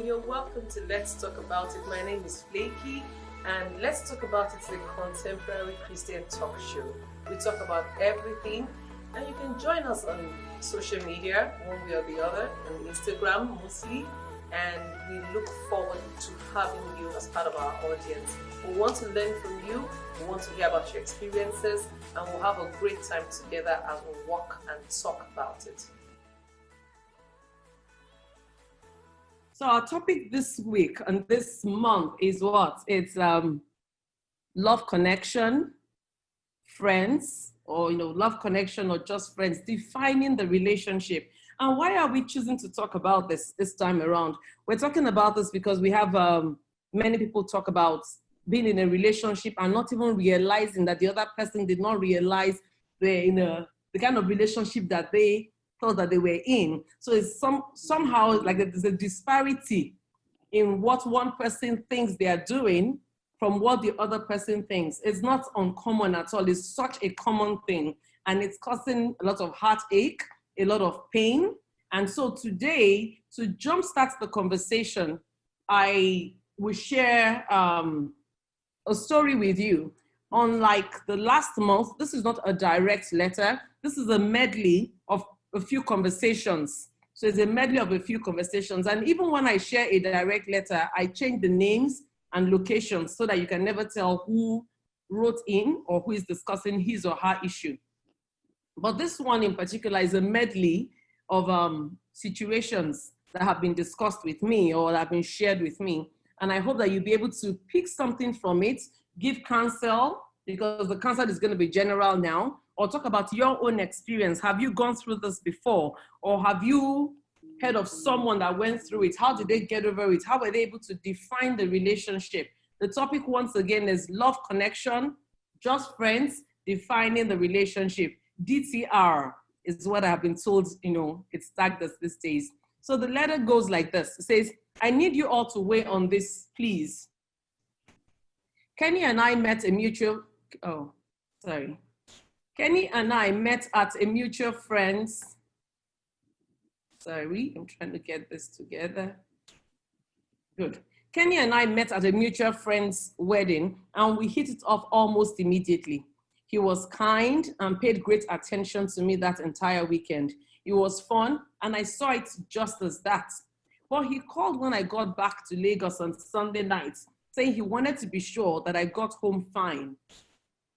you're welcome to Let's Talk About It. My name is Flakkie, and Let's Talk About It is a contemporary Christian talk show. We talk about everything, and you can join us on social media, one way or the other, on Instagram mostly, and we look forward to having you as part of our audience. We want to learn from you, we want to hear about your experiences, and we'll have a great time together as we walk and talk about it. So our topic this week and this month is what? It's love connection, friends, or love connection or just friends, defining the relationship. And why are we choosing to talk about this time around? We're talking about this because we have many people talk about being in a relationship and not even realizing that the other person did not realize they're in the kind of relationship that they thought that they were in. So it's somehow like there's a disparity in what one person thinks they are doing from what the other person thinks. It's not uncommon at all. It's such a common thing, and it's causing a lot of heartache, a lot of pain. And so today, to jumpstart the conversation, I will share a story with you. Unlike the last month, this is not a direct letter. This is a medley of a few conversations. So it's a medley of a few conversations. And even when I share a direct letter, I change the names and locations so that you can never tell who wrote in or who is discussing his or her issue. But this one in particular is a medley of situations that have been discussed with me or that have been shared with me. And I hope that you'll be able to pick something from it, give counsel, because the counsel is going to be general now, or talk about your own experience. Have you gone through this before? Or have you heard of someone that went through it? How did they get over it? How were they able to define the relationship? The topic, once again, is love connection, just friends, defining the relationship. DTR is what I have been told, it's tagged as these days. So the letter goes like this. It says, I need you all to weigh on this, please. Kenny and I met a mutual, Kenny and I met at a mutual friend's, I'm trying to get this together. Good. Kenny and I met at a mutual friend's wedding, and we hit it off almost immediately. He was kind and paid great attention to me that entire weekend. It was fun, and I saw it just as that. But he called when I got back to Lagos on Sunday night, saying he wanted to be sure that I got home fine.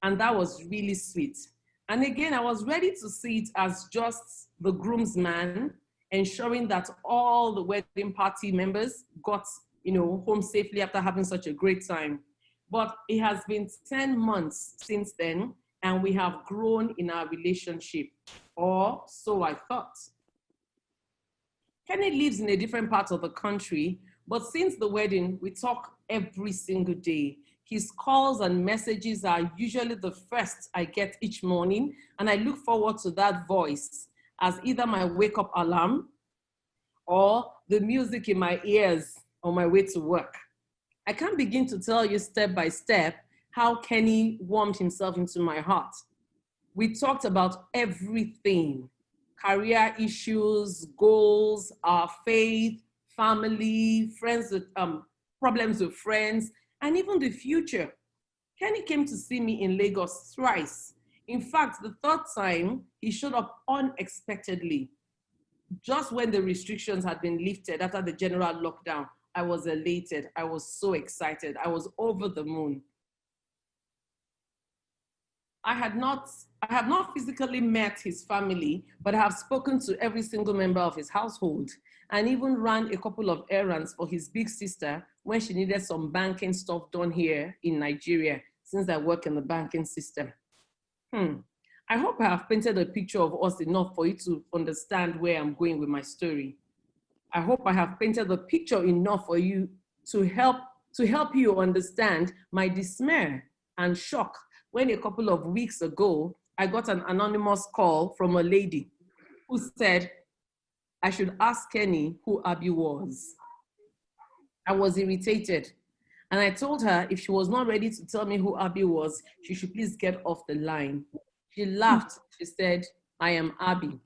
And that was really sweet. And again, I was ready to see it as just the groomsman ensuring that all the wedding party members got, home safely after having such a great time. But it has been 10 months since then, and we have grown in our relationship, or so I thought. Kenny lives in a different part of the country, but since the wedding, we talk every single day. His calls and messages are usually the first I get each morning, and I look forward to that voice as either my wake-up alarm or the music in my ears on my way to work. I can't begin to tell you step by step how Kenny warmed himself into my heart. We talked about everything: career issues, goals, our faith, family, friends with problems with friends, and even the future. Kenny came to see me in Lagos thrice. In fact, the third time, he showed up unexpectedly. Just when the restrictions had been lifted after the general lockdown, I was elated. I was so excited. I was over the moon. I have not physically met his family, but I have spoken to every single member of his household, and even ran a couple of errands for his big sister when she needed some banking stuff done here in Nigeria, since I work in the banking system. I hope I have painted a picture of us enough for you to understand where I'm going with my story. I hope I have painted the picture enough for you to help you understand my dismay and shock when a couple of weeks ago, I got an anonymous call from a lady who said I should ask Kenny who Abby was. I was irritated, and I told her if she was not ready to tell me who Abby was, she should please get off the line. She laughed. She said, I am Abby.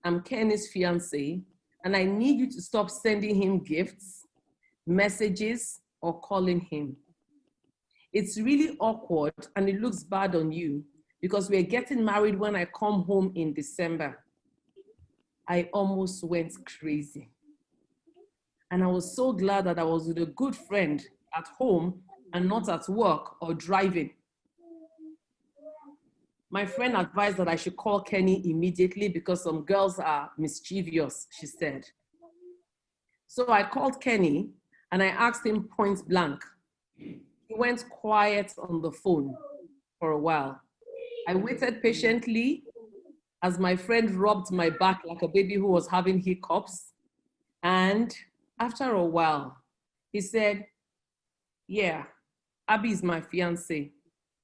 I'm Kenny's fiance, and I need you to stop sending him gifts messages, or calling him. It's really awkward and it looks bad on you because we're getting married when I come home in December. I almost went crazy. And I was so glad that I was with a good friend at home and not at work or driving. My friend advised that I should call Kenny immediately because some girls are mischievous, she said. So I called Kenny and I asked him point blank. He went quiet on the phone for a while. I waited patiently as my friend rubbed my back like a baby who was having hiccups. And after a while, he said, yeah, Abby is my fiance,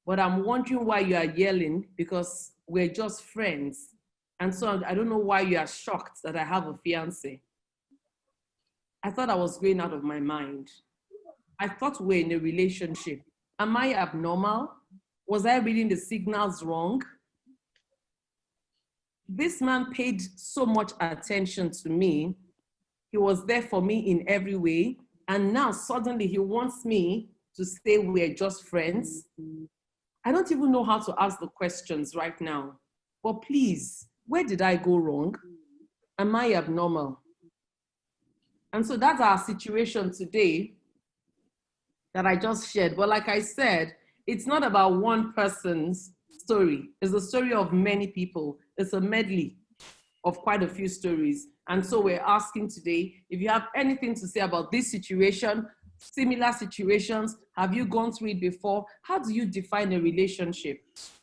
but I'm wondering why you are yelling because we're just friends. And so I don't know why you are shocked that I have a fiance. I thought I was going out of my mind. I thought we're in a relationship. Am I abnormal? Was I reading the signals wrong? This man paid so much attention to me. He was there for me in every way. And now suddenly he wants me to say we're just friends. I don't even know how to ask the questions right now. But please, where did I go wrong? Am I abnormal? And so that's our situation today that I just shared. But like I said, it's not about one person's story. It's a story of many people. It's a medley of quite a few stories. And so we're asking today, if you have anything to say about this situation, similar situations, have you gone through it before? How do you define a relationship?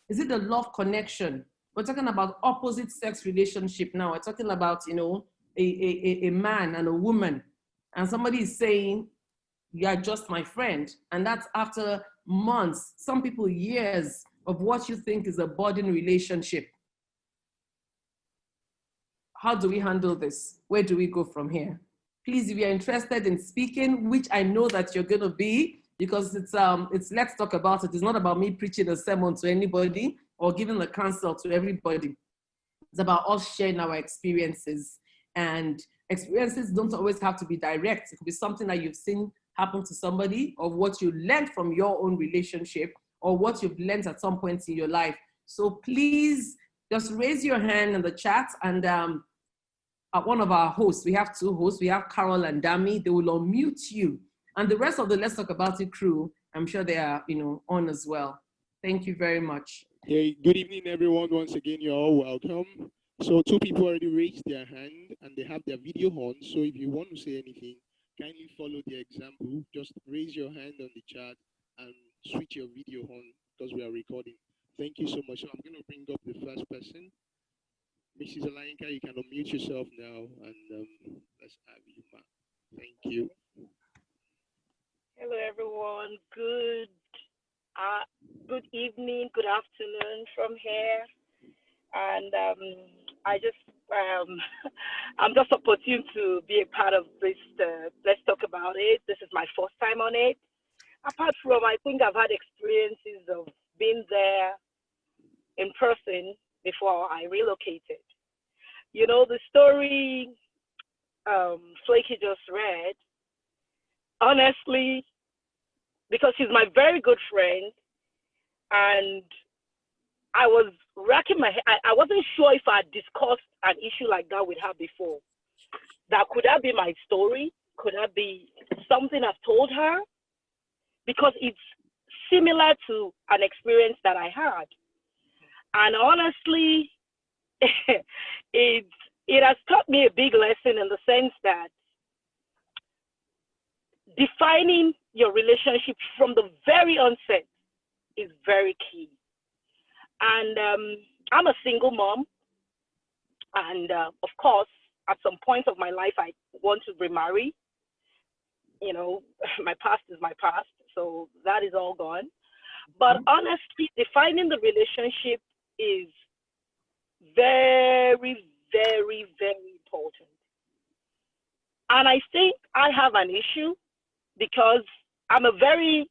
Is it a love connection? We're talking about opposite sex relationship now. We're talking about, a man and a woman. And somebody is saying, you are just my friend. And that's after months, some people years of what you think is a budding relationship. How do we handle this? Where do we go from here? Please, if you're interested in speaking, which I know that you're going to be, because it's let's talk about it. It's not about me preaching a sermon to anybody or giving the counsel to everybody. It's about us sharing our experiences. And experiences don't always have to be direct. It could be something that you've seen happen to somebody, or what you learned from your own relationship, or what you've learned at some point in your life. So please just raise your hand in the chat, and one of our hosts, we have two hosts, we have Carol and Dami, they will unmute you. And the rest of the Let's Talk About It crew, I'm sure they are on as well. Thank you very much. Hey, good evening, everyone. Once again, you're all welcome. So 2 people already raised their hand and they have their video on. So if you want to say anything, kindly follow the example. Just raise your hand on the chat and switch your video on because we are recording. Thank you so much. So I'm going to bring up the first person. Mrs. Alainka, you can unmute yourself now and let's have you, ma. Thank you. Hello, everyone. Good evening, good afternoon from here. And I'm just opportune to be a part of this. Let's talk about it. This is my first time on it. Apart from, I think I've had experiences of being there in person before I relocated. The story Flakkie just read, honestly, because she's my very good friend, and I was racking my head. I wasn't sure if I had discussed an issue like that with her before. Could that be my story? Could that be something I've told her? Because it's similar to an experience that I had. And honestly, it has taught me a big lesson in the sense that defining your relationship from the very onset is very key. And I'm a single mom. And of course, at some point of my life, I want to remarry. My past is my past, so that is all gone. But honestly, defining the relationship is very, very, very important. And I think I have an issue because I'm a very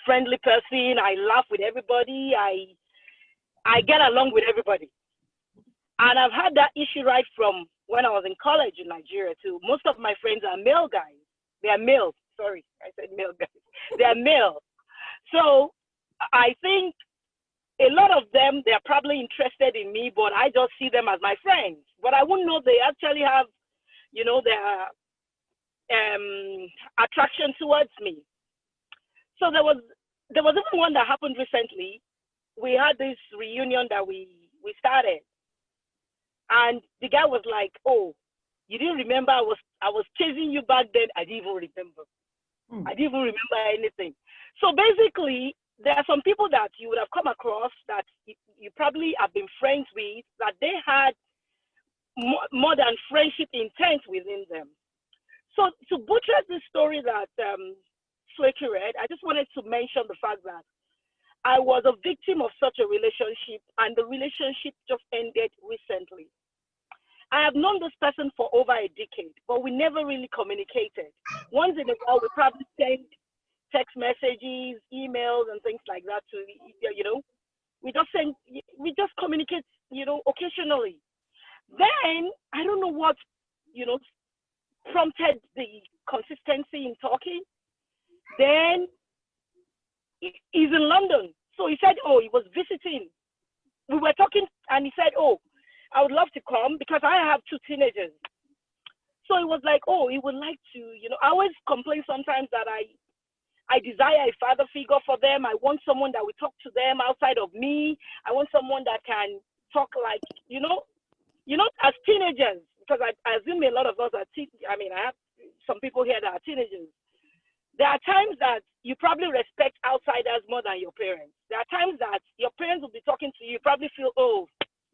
friendly person. I laugh with everybody. I get along with everybody. And I've had that issue right from when I was in college in Nigeria too. Most of my friends are male guys. They are males, Sorry, I said male guys. They are male. So I think a lot of them, they're probably interested in me, but I just see them as my friends. But I wouldn't know they actually have, their attraction towards me. So there was even one that happened recently. We had this reunion that we started, and the guy was like, "Oh, you didn't remember? I was chasing you back then. I didn't even remember. I didn't even remember anything." So basically, there are some people that you would have come across that you probably have been friends with, that they had more than friendship intent within them. So to buttress this story that Flakkie read, I just wanted to mention the fact that I was a victim of such a relationship, and the relationship just ended recently. I have known this person for over a decade, but we never really communicated. Once in a while, we probably send text messages, emails, and things like that to, we just communicate, occasionally. Then, I don't know what, prompted the consistency in talking. Then, he's in London. So he said, he was visiting. We were talking, and he said, I would love to come because I have 2 teenagers. So he was like, he would like to, I always complain sometimes that I desire a father figure for them. I want someone that will talk to them outside of me. I want someone that can talk like, as teenagers, because I assume a lot of us are, I have some people here that are teenagers. There are times that you probably respect outsiders more than your parents. There are times that your parents will be talking to you, probably feel,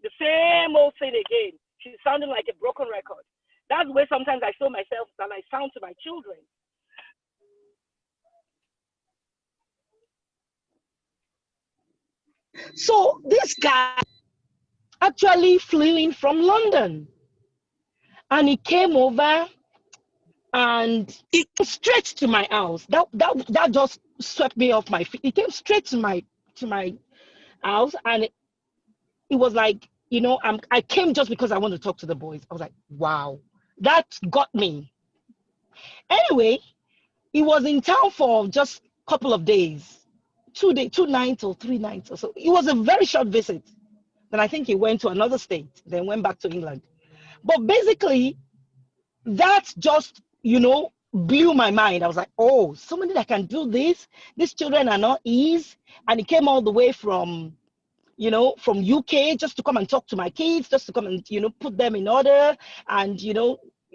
the same old thing again. She's sounding like a broken record. That's the way sometimes I feel myself that I sound to my children. So this guy actually flew in from London, and he came over and he came straight to my house. That just swept me off my feet. He came straight to my house, and it was like, I came just because I want to talk to the boys. I was like, wow, that got me. Anyway, he was in town for just a couple of days, 2 nights or 3 nights or so. It was a very short visit. Then I think he went to another state, then went back to England. But basically, that just, blew my mind. I was like, somebody that can do this. These children are not easy. And he came all the way from UK just to come and talk to my kids, just to come and, put them in order and,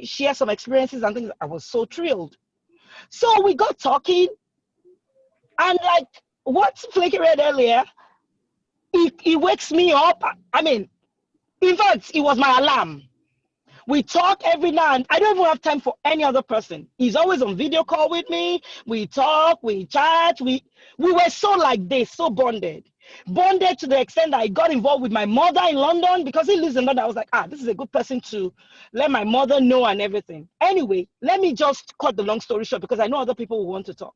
share some experiences and things. I was so thrilled. So we got talking, and like what Flakkie read earlier, he wakes me up. In fact, it was my alarm. We talk every now and I don't even have time for any other person. He's always on video call with me. We talk, we chat. We were so like this, so bonded to the extent that I got involved with my mother in London because he lives in London. I was like, this is a good person to let my mother know and everything. Anyway, let me just cut the long story short because I know other people will want to talk.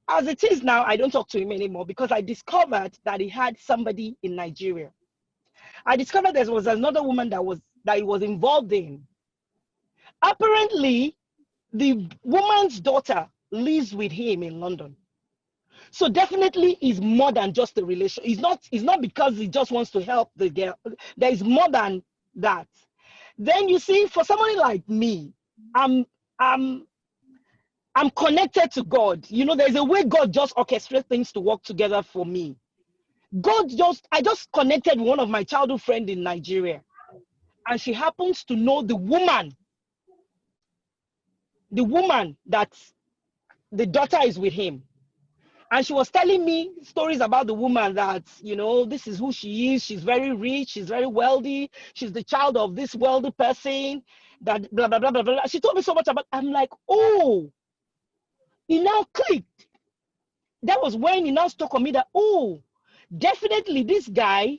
As it is now, I don't talk to him anymore because I discovered that he had somebody in Nigeria. I discovered there was another woman that he was involved in. Apparently, the woman's daughter lives with him in London. So definitely is more than just a relation. It's not because he just wants to help the girl. There is more than that. Then you see, for somebody like me, I'm connected to God. There's a way God just orchestrates things to work together for me. I just connected with one of my childhood friends in Nigeria, and she happens to know the woman that the daughter is with him. And she was telling me stories about the woman that, this is who she is. She's very rich. She's very wealthy. She's the child of this wealthy person, that blah, blah, blah, blah, blah. She told me so much about, I'm like, it now clicked. That was when it now stuck on me that, definitely this guy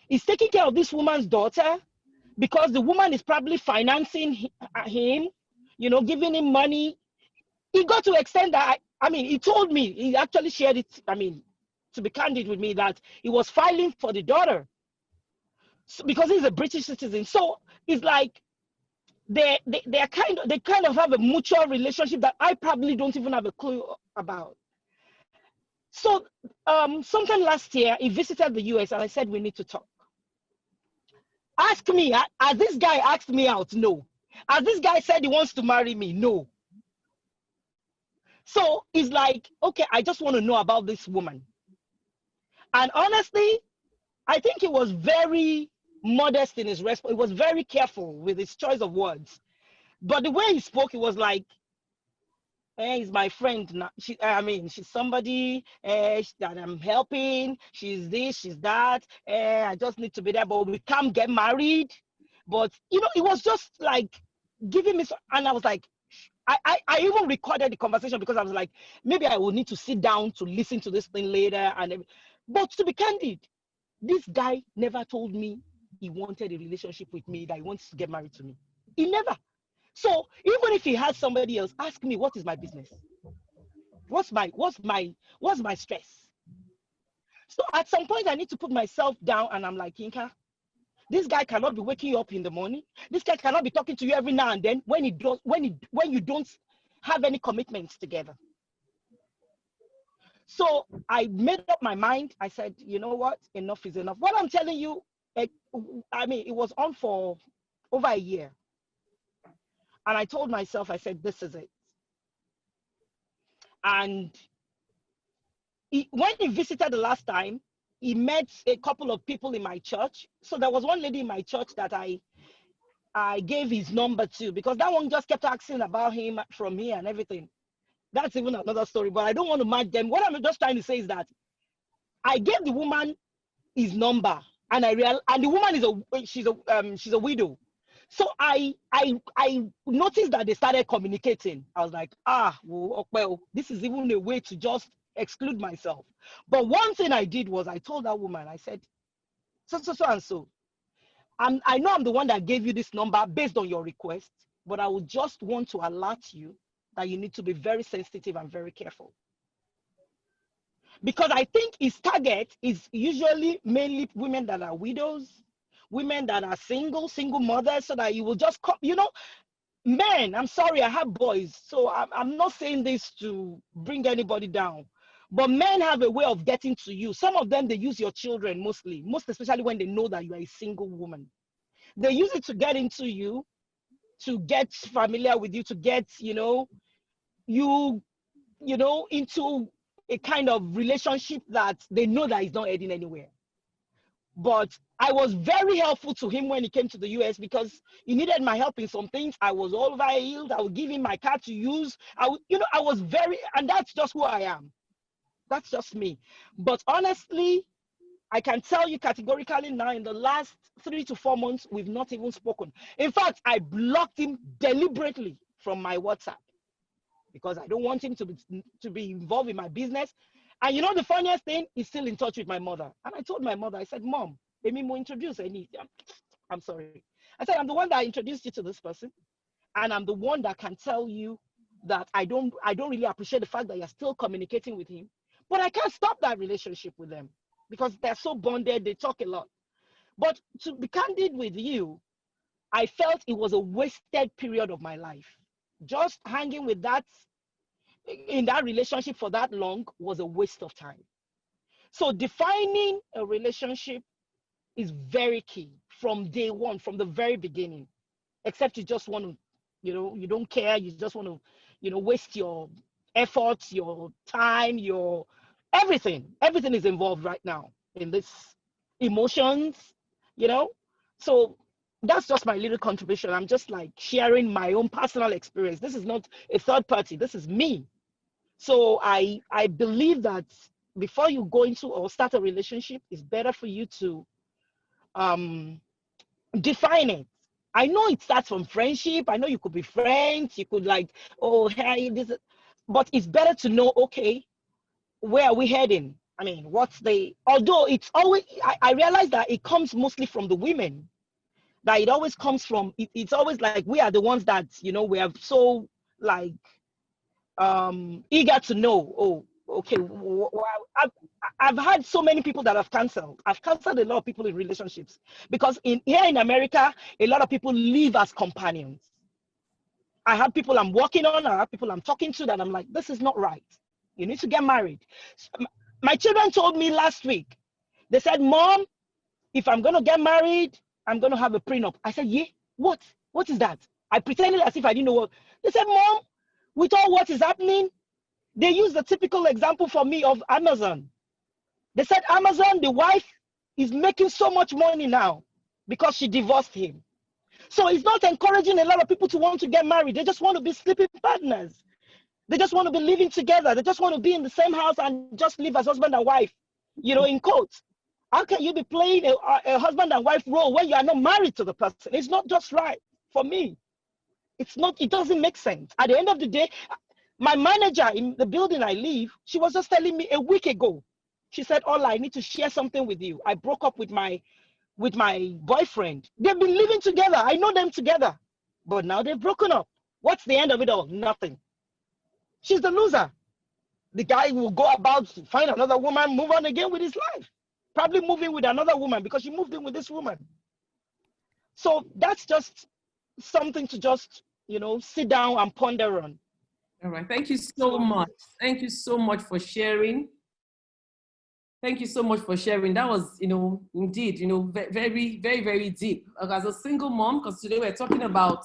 is taking care of this woman's daughter because the woman is probably financing him, giving him money. He got to extend that. He told me, he actually shared it, to be candid with me, that he was filing for the daughter because he's a British citizen. So it's like, they kind of have a mutual relationship that I probably don't even have a clue about. So sometime last year, he visited the US and I said, we need to talk. Ask me, has this guy asked me out? No. Has this guy said he wants to marry me? No. So it's like, okay, I just want to know about this woman. And honestly, I think he was very modest in his response. He was very careful with his choice of words. But the way he spoke, it was like, he's my friend. She's somebody that I'm helping. She's this, she's that. I just need to be there, but we can't get married. But, it was just like giving me, and I was like, I even recorded the conversation because I was like, maybe I will need to sit down to listen to this thing later. But to be candid, this guy never told me he wanted a relationship with me, that he wants to get married to me. He never. So even if he has somebody else, ask me, what is my business? What's my stress? So at some point I need to put myself down and I'm like, Yinka, this guy cannot be waking you up in the morning. This guy cannot be talking to you every now and then when you don't have any commitments together. So I made up my mind. I said, you know what? Enough is enough. What I'm telling you, it was on for over a year. And I told myself, I said, this is it. And when he visited the last time, he met a couple of people in my church. So there was one lady in my church that I gave his number to, because that one just kept asking about him from here and everything. That's even another story, but I don't want to match them. What I'm just trying to say is that I gave the woman his number, and and the woman she's a widow. So I noticed that they started communicating. I was like, well, this is even a way to just exclude myself. But one thing I did was I told that woman, I said, so and so. I know I'm the one that gave you this number based on your request, but I would just want to alert you that you need to be very sensitive and very careful. Because I think his target is usually mainly women that are widows, women that are single mothers, so that you will just come, men, I'm sorry, I have boys, so I'm not saying this to bring anybody down, but men have a way of getting to you. Some of them, they use your children most especially when they know that you are a single woman. They use it to get into you, to get familiar with you, to get, into a kind of relationship that they know that is not heading anywhere. But I was very helpful to him when he came to the US because he needed my help in some things. I was overhealed. I would give him my car to use. I was very, and that's just who I am. That's just me. But honestly, I can tell you categorically now, in the last 3 to 4 months, we've not even spoken. In fact, I blocked him deliberately from my WhatsApp because I don't want him to be involved in my business. And the funniest thing, he's still in touch with my mother. And I told my mother, I said, Mom, let me introduce any. I'm sorry. I said, I'm the one that introduced you to this person. And I'm the one that can tell you that I don't really appreciate the fact that you're still communicating with him. But I can't stop that relationship with them because they're so bonded, they talk a lot. But to be candid with you, I felt it was a wasted period of my life. Just hanging with that, in that relationship for that long, was a waste of time. So defining a relationship is very key from day one, from the very beginning, except you just want to, you don't care. You just want to, waste your efforts, your time, your everything. Everything is involved right now in this emotions, So that's just my little contribution. I'm just like sharing my own personal experience. This is not a third party. This is me. So I believe that before you go into or start a relationship, it's better for you to define it. I know it starts from friendship. I know you could be friends. You could like, oh, hey, but it's better to know, okay, where are we heading? I mean, although it's always, I realize that it comes mostly from the women, that it always comes from, it's always like, we are the ones that, we are so like, eager to know, oh, okay, I've had so many people that I've canceled a lot of people in relationships because here in America, a lot of people live as companions. I have people I'm working on, I have people I'm talking to that I'm like, this is not right. You need to get married. My children told me last week, they said, Mom, if I'm going to get married, I'm going to have a prenup. I said, yeah, what? What is that? I pretended as if I didn't know what. They said, Mom, with all what is happening, they used the typical example for me of Amazon. They said, Amazon, the wife is making so much money now because she divorced him. So it's not encouraging a lot of people to want to get married. They just want to be sleeping partners. They just want to be living together. They just want to be in the same house and just live as husband and wife, in quotes. How can you be playing a husband and wife role when you are not married to the person? It's not just right for me. It doesn't make sense. At the end of the day, my manager in the building I live, she was just telling me a week ago. She said, Ola, I need to share something with you. I broke up with my boyfriend. They've been living together. I know them together. But now they've broken up. What's the end of it all? Nothing. She's the loser. The guy will go about, find another woman, move on again with his life. Probably moving with another woman because she moved in with this woman. So that's just something to just, sit down and ponder on. All right. Thank you so much. Thank you so much for sharing. Thank you so much for sharing. That was, indeed, very, very, very deep. As a single mom, because today we're talking about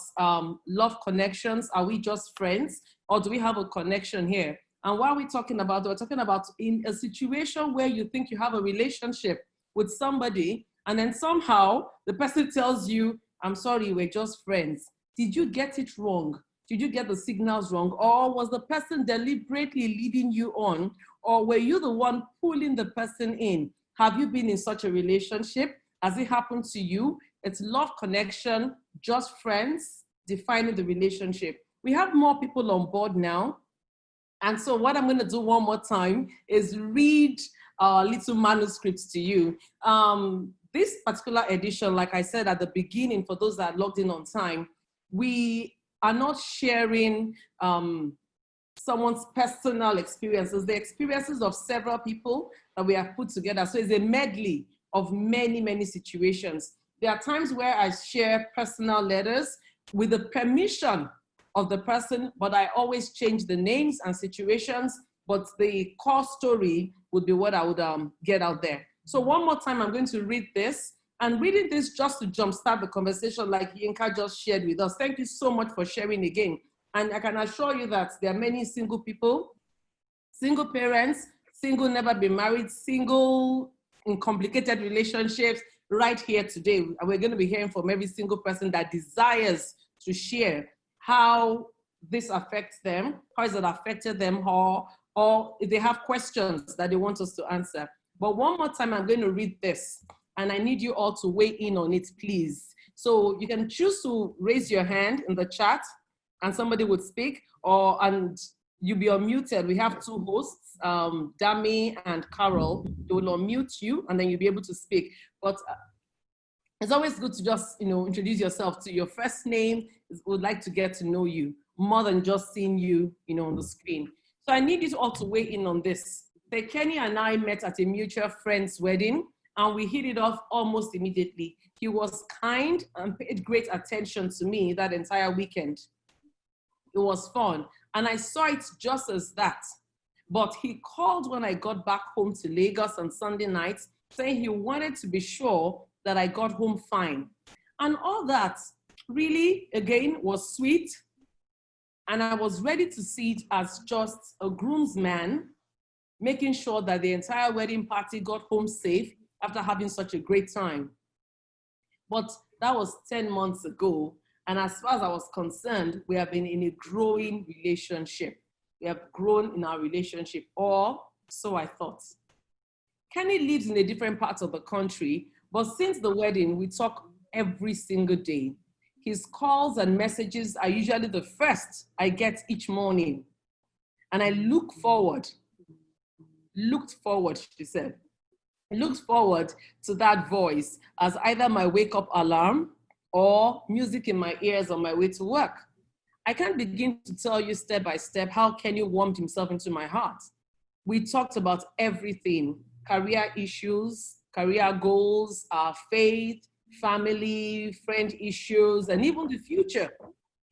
love connections. Are we just friends or do we have a connection here? And what are we talking about? We're talking about in a situation where you think you have a relationship with somebody and then somehow the person tells you, I'm sorry, we're just friends. Did you get it wrong? Did you get the signals wrong? Or was the person deliberately leading you on? Or were you the one pulling the person in? Have you been in such a relationship? Has it happened to you? It's love connection, just friends, defining the relationship. We have more people on board now. And so what I'm going to do one more time is read our little manuscripts to you. This particular edition, like I said at the beginning, for those that are logged in on time, we are not sharing someone's personal experiences, the experiences of several people that we have put together. So it's a medley of many, many situations. There are times where I share personal letters with the permission of the person, but I always change the names and situations, but the core story would be what I would get out there. So one more time, I'm going to read this. And reading this just to jumpstart the conversation like Yinka just shared with us. Thank you so much for sharing again. And I can assure you that there are many single people, single parents, single never been married, single in complicated relationships right here today. And we're going to be hearing from every single person that desires to share how this affects them, how has it affected them, or if they have questions that they want us to answer. But one more time, I'm going to read this. And I need you all to weigh in on it, please. So you can choose to raise your hand in the chat and somebody would speak, and you'll be unmuted. We have two hosts, Dami and Carol. They will unmute you and then you'll be able to speak. But it's always good to just, introduce yourself to your first name. Would like to get to know you more than just seeing you, on the screen. So I need you all to weigh in on this. Kenny and I met at a mutual friend's wedding. And we hit it off almost immediately. He was kind and paid great attention to me that entire weekend. It was fun. And I saw it just as that. But he called when I got back home to Lagos on Sunday night, saying he wanted to be sure that I got home fine. And all that really, again, was sweet. And I was ready to see it as just a groomsman, making sure that the entire wedding party got home safe after having such a great time. But that was 10 months ago. And as far as I was concerned, we have been in a growing relationship. We have grown in our relationship, or so I thought. Kenny lives in a different part of the country, but since the wedding, we talk every single day. His calls and messages are usually the first I get each morning. And I looked forward, she said. I looked forward to that voice as either my wake-up alarm or music in my ears on my way to work. I can't begin to tell you step by step how Kenny warmed himself into my heart. We talked about everything, career issues, career goals, our faith, family, friend issues, and even the future.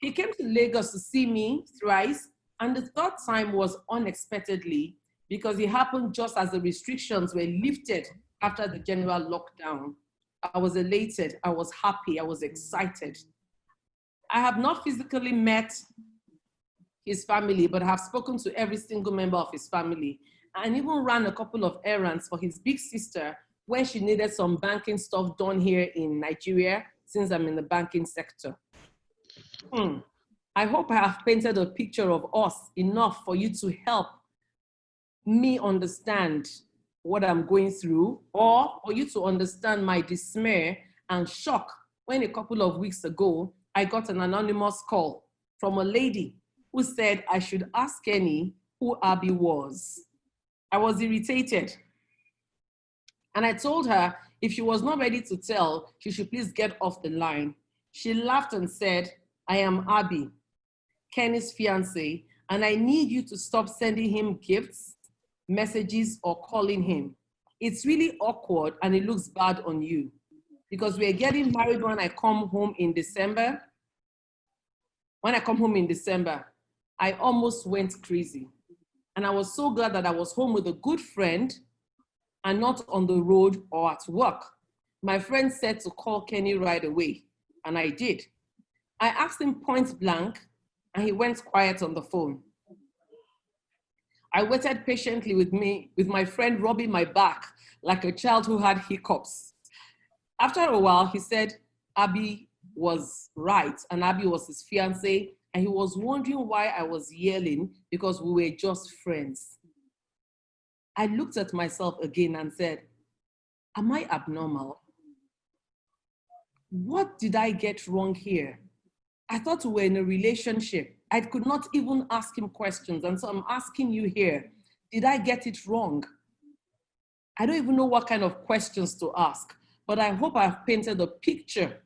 He came to Lagos to see me thrice, and the third time was unexpectedly because it happened just as the restrictions were lifted after the general lockdown. I was elated, I was happy, I was excited. I have not physically met his family, but I have spoken to every single member of his family and even ran a couple of errands for his big sister when she needed some banking stuff done here in Nigeria, since I'm in the banking sector. I hope I have painted a picture of us enough for you to help me understand what I'm going through, or for you to understand my dismay and shock when a couple of weeks ago, I got an anonymous call from a lady who said I should ask Kenny who Abby was. I was irritated. And I told her if she was not ready to tell, she should please get off the line. She laughed and said, I am Abby, Kenny's fiance, and I need you to stop sending him gifts, messages, or calling him. It's really awkward and it looks bad on you because we're getting married when I come home in December. When I come home in December, I almost went crazy. And I was so glad that I was home with a good friend and not on the road or at work. My friend said to call Kenny right away, and I did. I asked him point blank, and he went quiet on the phone. I waited patiently with my friend rubbing my back like a child who had hiccups. After a while, he said Abby was right, and Abby was his fiance, and he was wondering why I was yelling because we were just friends. I looked at myself again and said, am I abnormal? What did I get wrong here? I thought we were in a relationship. I could not even ask him questions, and so I'm asking you here, did I get it wrong? I don't even know what kind of questions to ask, but I hope I've painted a picture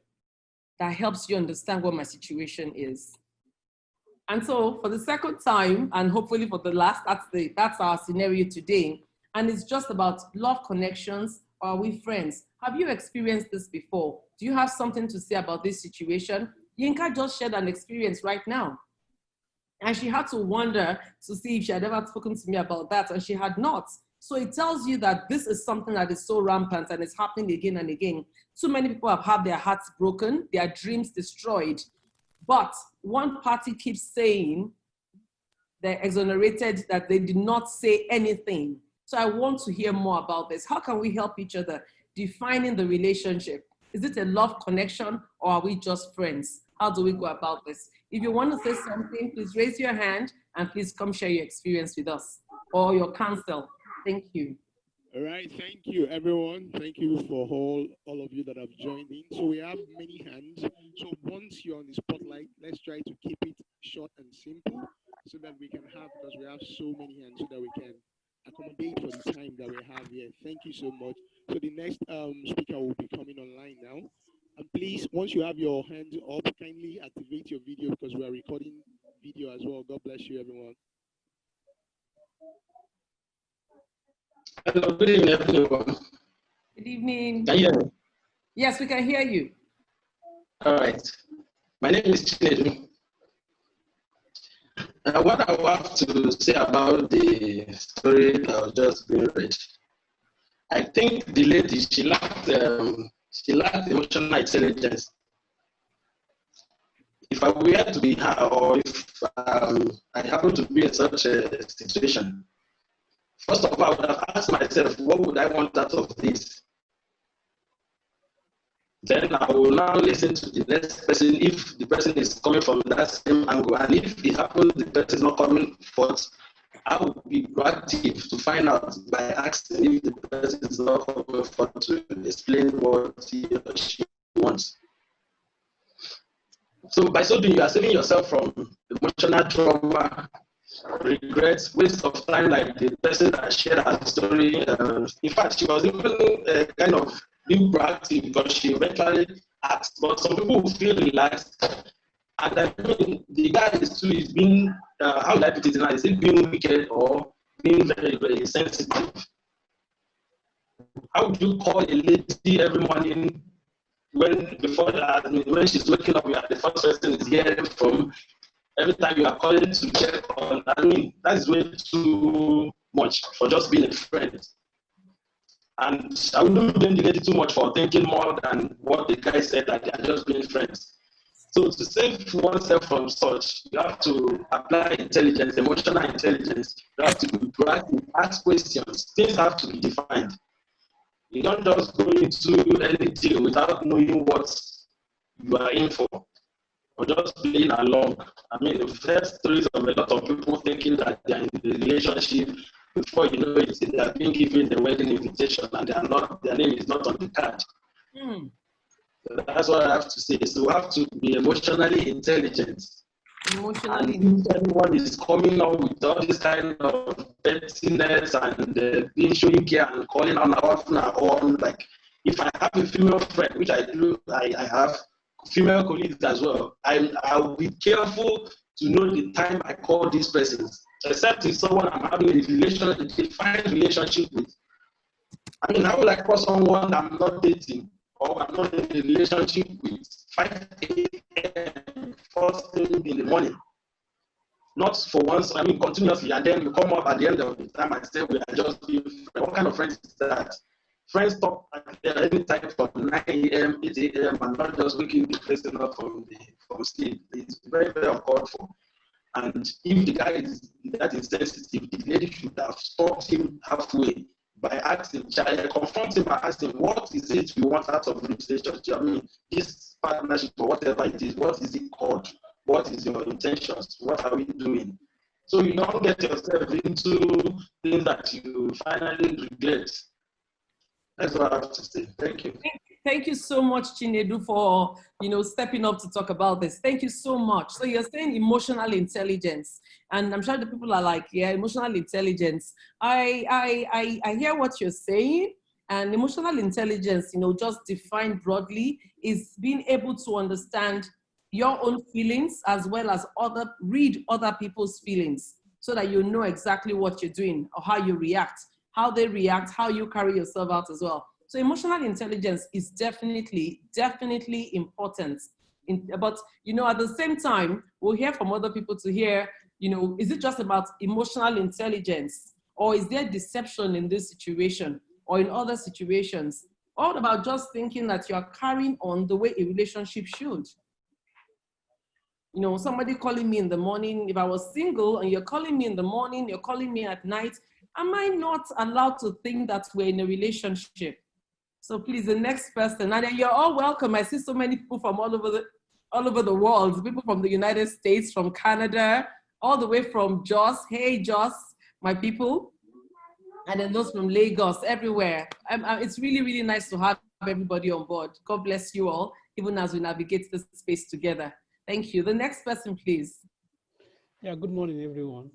that helps you understand what my situation is. And so for the second time, and hopefully for the last, that's our scenario today. And it's just about love connections. Are we friends? Have you experienced this before? Do you have something to say about this situation? Yinka just shared an experience right now. And she had to wonder to see if she had ever spoken to me about that, and she had not. So it tells you that this is something that is so rampant and it's happening again and again. Too many people have had their hearts broken, their dreams destroyed. But one party keeps saying they're exonerated, that they did not say anything. So I want to hear more about this. How can we help each other defining the relationship? Is it a love connection or are we just friends? How do we go about this? If you want to say something, please raise your hand and please come share your experience with us or your counsel. Thank you. All right, thank you, everyone. Thank you for all of you that have joined in. So we have many hands. So once you're on the spotlight, let's try to keep it short and simple so that we can have, because we have so many hands, so that we can accommodate for the time that we have here. Thank you so much. So the next speaker will be coming online now. And please, once you have your hands up, kindly activate your video because we are recording video as well. God bless you, everyone. Hello, good evening, everyone. Good evening. Can you hear me? Yes, we can hear you. All right. My name is Chinedu. What I want to say about the story that was just being read, I think the lady, she lacked emotional intelligence. If I were to be her, or if I happen to be in such a situation, first of all, I would have asked myself, what would I want out of this? Then I will now listen to the next person if the person is coming from that same angle. And if it happens the person is not coming forth, I will be proactive to find out by asking if the person is not coming forth to explain what he or she wants. So by so doing, you are saving yourself from emotional trauma, regrets, waste of time, like the person that shared her story. In fact, she was even kind of being proactive because she eventually asked. But some people feel relaxed. And I mean, the guy is being, how would I put it now? Is it being wicked or being very, very sensitive? How would you call a lady every morning before that, when she's waking up, you are the first person is hearing from. Every time you are calling to check on, that's way too much for just being a friend. And I wouldn't blame the lady too much for thinking more than what the guy said, that they are just being friends. So to save oneself from such, you have to apply intelligence, emotional intelligence. You have to be proactive, ask questions. Things have to be defined. You don't just go into any deal without knowing what you are in for, or just playing along. We've heard stories of a lot of people thinking that they are in a relationship. Before you know it, they are being given the wedding invitation and they are not, their name is not on the card. That's what I have to say. So we have to be emotionally intelligent. And if anyone is coming up with all this kind of pettiness and being showing care and calling on off and on, like if I have a female friend, which I do, I have female colleagues as well, I'll be careful to know the time I call these persons, except if someone I'm having a defined relationship with. How will I call someone I'm not dating or I'm not in a relationship with 5 a.m. first thing in the morning? Not for once, continuously, and then you come up at the end of the time and say we are just being friends. What kind of friends is that? Friends talk at any time from 9 a.m., 8 a.m., and not just waking the person up from sleep. It's very, very uncalled for. And if the guy is that insensitive, the lady should have stopped him halfway by asking, confront him and ask him, what is it you want out of the relationship? This partnership or whatever it is, what is it called? What is your intentions? What are we doing? So you don't get yourself into things that you finally regret. That's what I have to say. Thank you. Thank you so much, Chinedu, for stepping up to talk about this. Thank you so much. So you're saying emotional intelligence, and I'm sure the people are like, yeah, emotional intelligence. I hear what you're saying, and emotional intelligence, just defined broadly, is being able to understand your own feelings as well as read other people's feelings, so that you know exactly what you're doing or how you react, how they react, how you carry yourself out as well. So emotional intelligence is definitely important. But, at the same time, we'll hear from other people to hear, is it just about emotional intelligence, or is there deception in this situation or in other situations? All about just thinking that you're carrying on the way a relationship should. Somebody calling me in the morning, if I was single and you're calling me in the morning, you're calling me at night, am I not allowed to think that we're in a relationship? So please, the next person, and you're all welcome. I see so many people from all over the world, people from the United States, from Canada, all the way from Jos. Hey, Jos, my people. And then those from Lagos, everywhere. It's really, really nice to have everybody on board. God bless you all, even as we navigate this space together. Thank you. The next person, please. Yeah, good morning, everyone.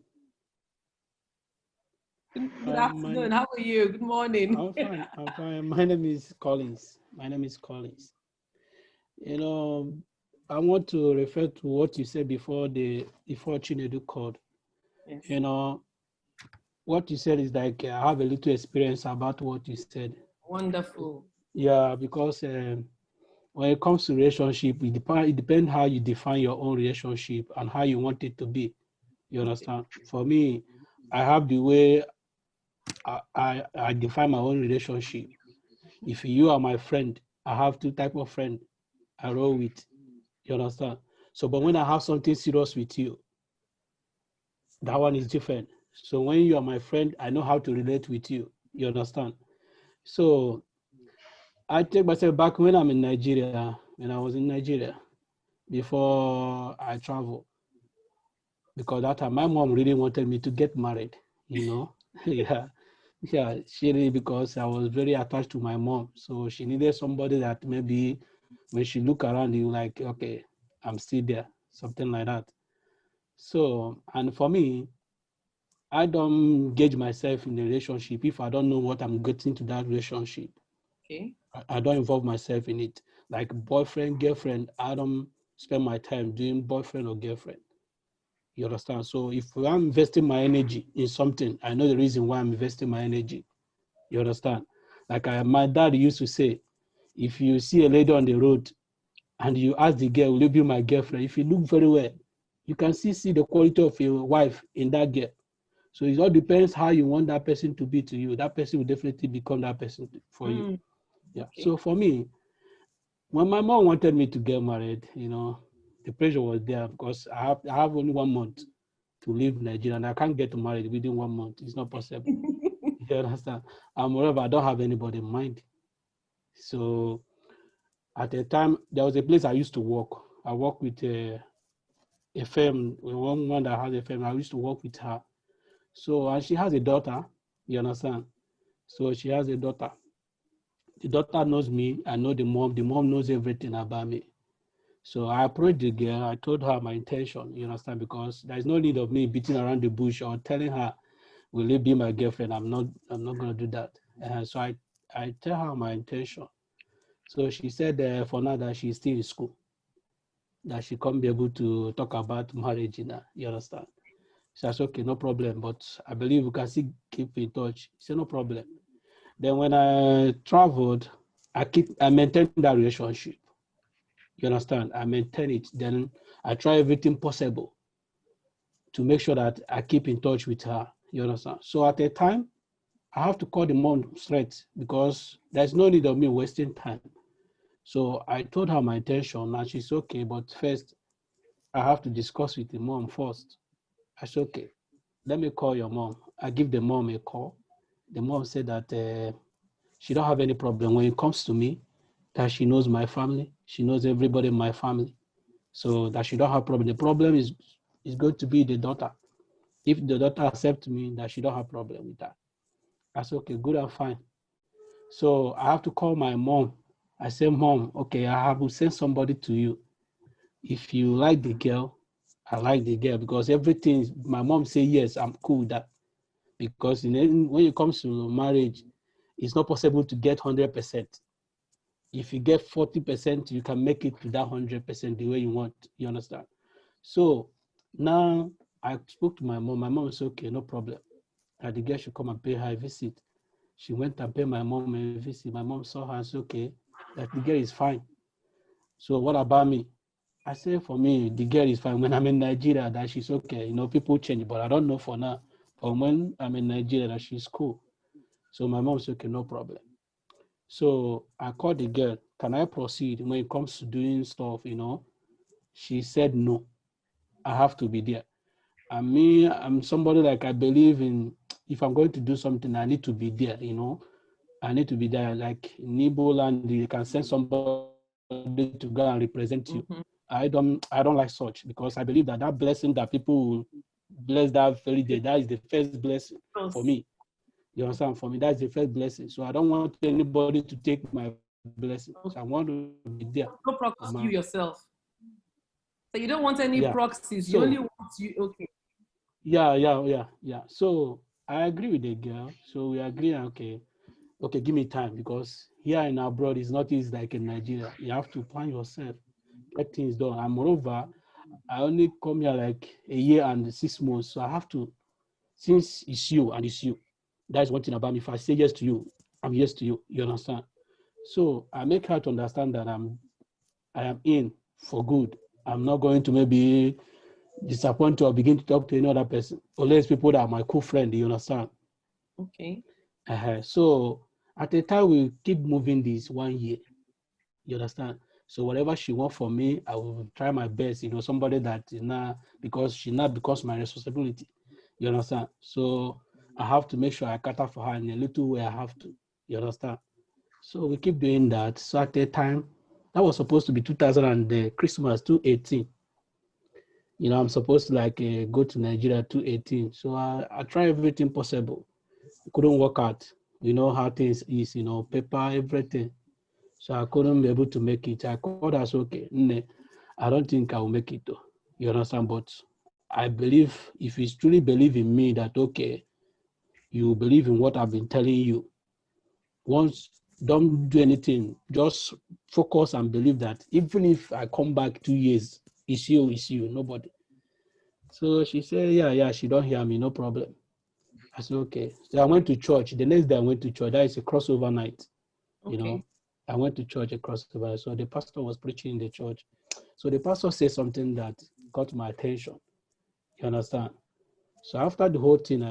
Good afternoon. How are you? Good morning. I'm fine. My name is Collins. I want to refer to what you said before Chinedu called. Yes. What you said is like, I have a little experience about what you said. Wonderful. Yeah, because when it comes to relationship, it depends how you define your own relationship and how you want it to be. You understand? For me, I have the way I define my own relationship. If you are my friend, I have two types of friend I roll with. You understand? So, but when I have something serious with you, that one is different. So when you are my friend, I know how to relate with you. You understand? So I take myself back when I'm in Nigeria, when I was in Nigeria, before I travel. Because that time my mom really wanted me to get married, Yeah, she did, because I was very attached to my mom. So she needed somebody that maybe when she look around, you like, okay, I'm still there, something like that. So, and for me, I don't engage myself in a relationship if I don't know what I'm getting to that relationship. Okay. I don't involve myself in it. Like boyfriend, girlfriend, I don't spend my time doing boyfriend or girlfriend. You understand? So if I'm investing my energy in something, I know the reason why I'm investing my energy. You understand? Like my dad used to say, If you see a lady on the road and you ask the girl, will you be my girlfriend? If you look very well, you can see the quality of your wife in that girl. So it all depends how you want that person to be to you. That person will definitely become that person for you. Yeah. Okay. So for me, when my mom wanted me to get married, the pressure was there because I have only 1 month to leave Nigeria and I can't get married within 1 month. It's not possible. You understand? And moreover, I don't have anybody in mind. So at the time, there was a place I used to work. I worked with a firm, one woman that has a firm. I used to work with her. So, and she has a daughter, you understand? So she has a daughter. The daughter knows me. I know the mom. The mom knows everything about me. So I approached the girl. I told her my intention, you understand? Because there's no need of me beating around the bush or telling her, will you be my girlfriend? I'm not going to do that. So I tell her my intention. So she said for now that she's still in school, that she can't be able to talk about marriage now, you understand? So I said, okay, no problem, but I believe we can still keep in touch. She said, no problem. Then when I traveled, I maintained that relationship. You understand? I maintain it. Then I try everything possible to make sure that I keep in touch with her. You understand? So at a time, I have to call the mom straight because there's no need of me wasting time. So I told her my intention and she's okay, but first I have to discuss with the mom first. I said, okay, let me call your mom. I give the mom a call. The mom said that she don't have any problem when it comes to me, that she knows my family. She knows everybody in my family. So that she don't have problem. The problem is going to be the daughter. If the daughter accepts me, that she don't have problem with that. I said, okay, good and fine. So I have to call my mom. I said, Mom, okay, I will send somebody to you. If you like the girl, I like the girl because everything, my mom say, yes, I'm cool with that. Because when it comes to marriage, it's not possible to get 100%. If you get 40%, you can make it to that 100% the way you want. You understand? So now I spoke to my mom. My mom said, okay, no problem. And the girl should come and pay her a visit. She went and paid my mom a visit. My mom saw her and said, okay, that the girl is fine. So what about me? I said, for me, the girl is fine. When I'm in Nigeria, that she's okay. People change, but I don't know for now. But when I'm in Nigeria, that she's cool. So my mom said, okay, no problem. So I called the girl, can I proceed when it comes to doing stuff, She said, no, I have to be there. And me, I'm somebody like I believe in, if I'm going to do something, I need to be there, I need to be there. Like in Igbo land, you can send somebody to go and represent you. Mm-hmm. I don't like such because I believe that blessing that people will bless that very day, that is the first blessing for me. You understand? For me, that's the first blessing. So I don't want anybody to take my blessings. I want to be there. No proxy you yourself. So you don't want any proxies. You only want you. Okay. Yeah. So I agree with the girl. So we agree. Okay, give me time because here in abroad it's not easy like in Nigeria. You have to plan yourself, get things done. And moreover, I only come here like a year and 6 months. So I have to, since it's you and it's you, that's one thing about me. If I say yes to you, I'm yes to you. You understand? So I make her to understand that I am in for good. I'm not going to maybe disappoint or begin to talk to any other person, unless people that are my cool friend. You understand? Okay. So at the time we keep moving this 1 year. You understand? So whatever she wants from me, I will try my best. Somebody that is not, because she not becomes my responsibility. You understand? So I have to make sure I cater for her in a little way I have to. You understand? So we keep doing that. So at the time, that was supposed to be 2000 and Christmas 2018. I'm supposed to go to Nigeria 2018. So I try everything possible. It couldn't work out. You know how things is, paper, everything. So I couldn't be able to make it. I called her, okay, I don't think I will make it though. You understand? But I believe, if you truly believe in me that, okay, you believe in what I've been telling you, once, don't do anything, just focus and believe that even if I come back 2 years, it's you, nobody. So she said, yeah, she don't hear me, no problem. I said, okay. So I went to church. The next day I went to church. That is a crossover night, Okay. I went to church across the way. So the pastor was preaching in the church. So the pastor said something that got my attention. You understand? So after the whole thing,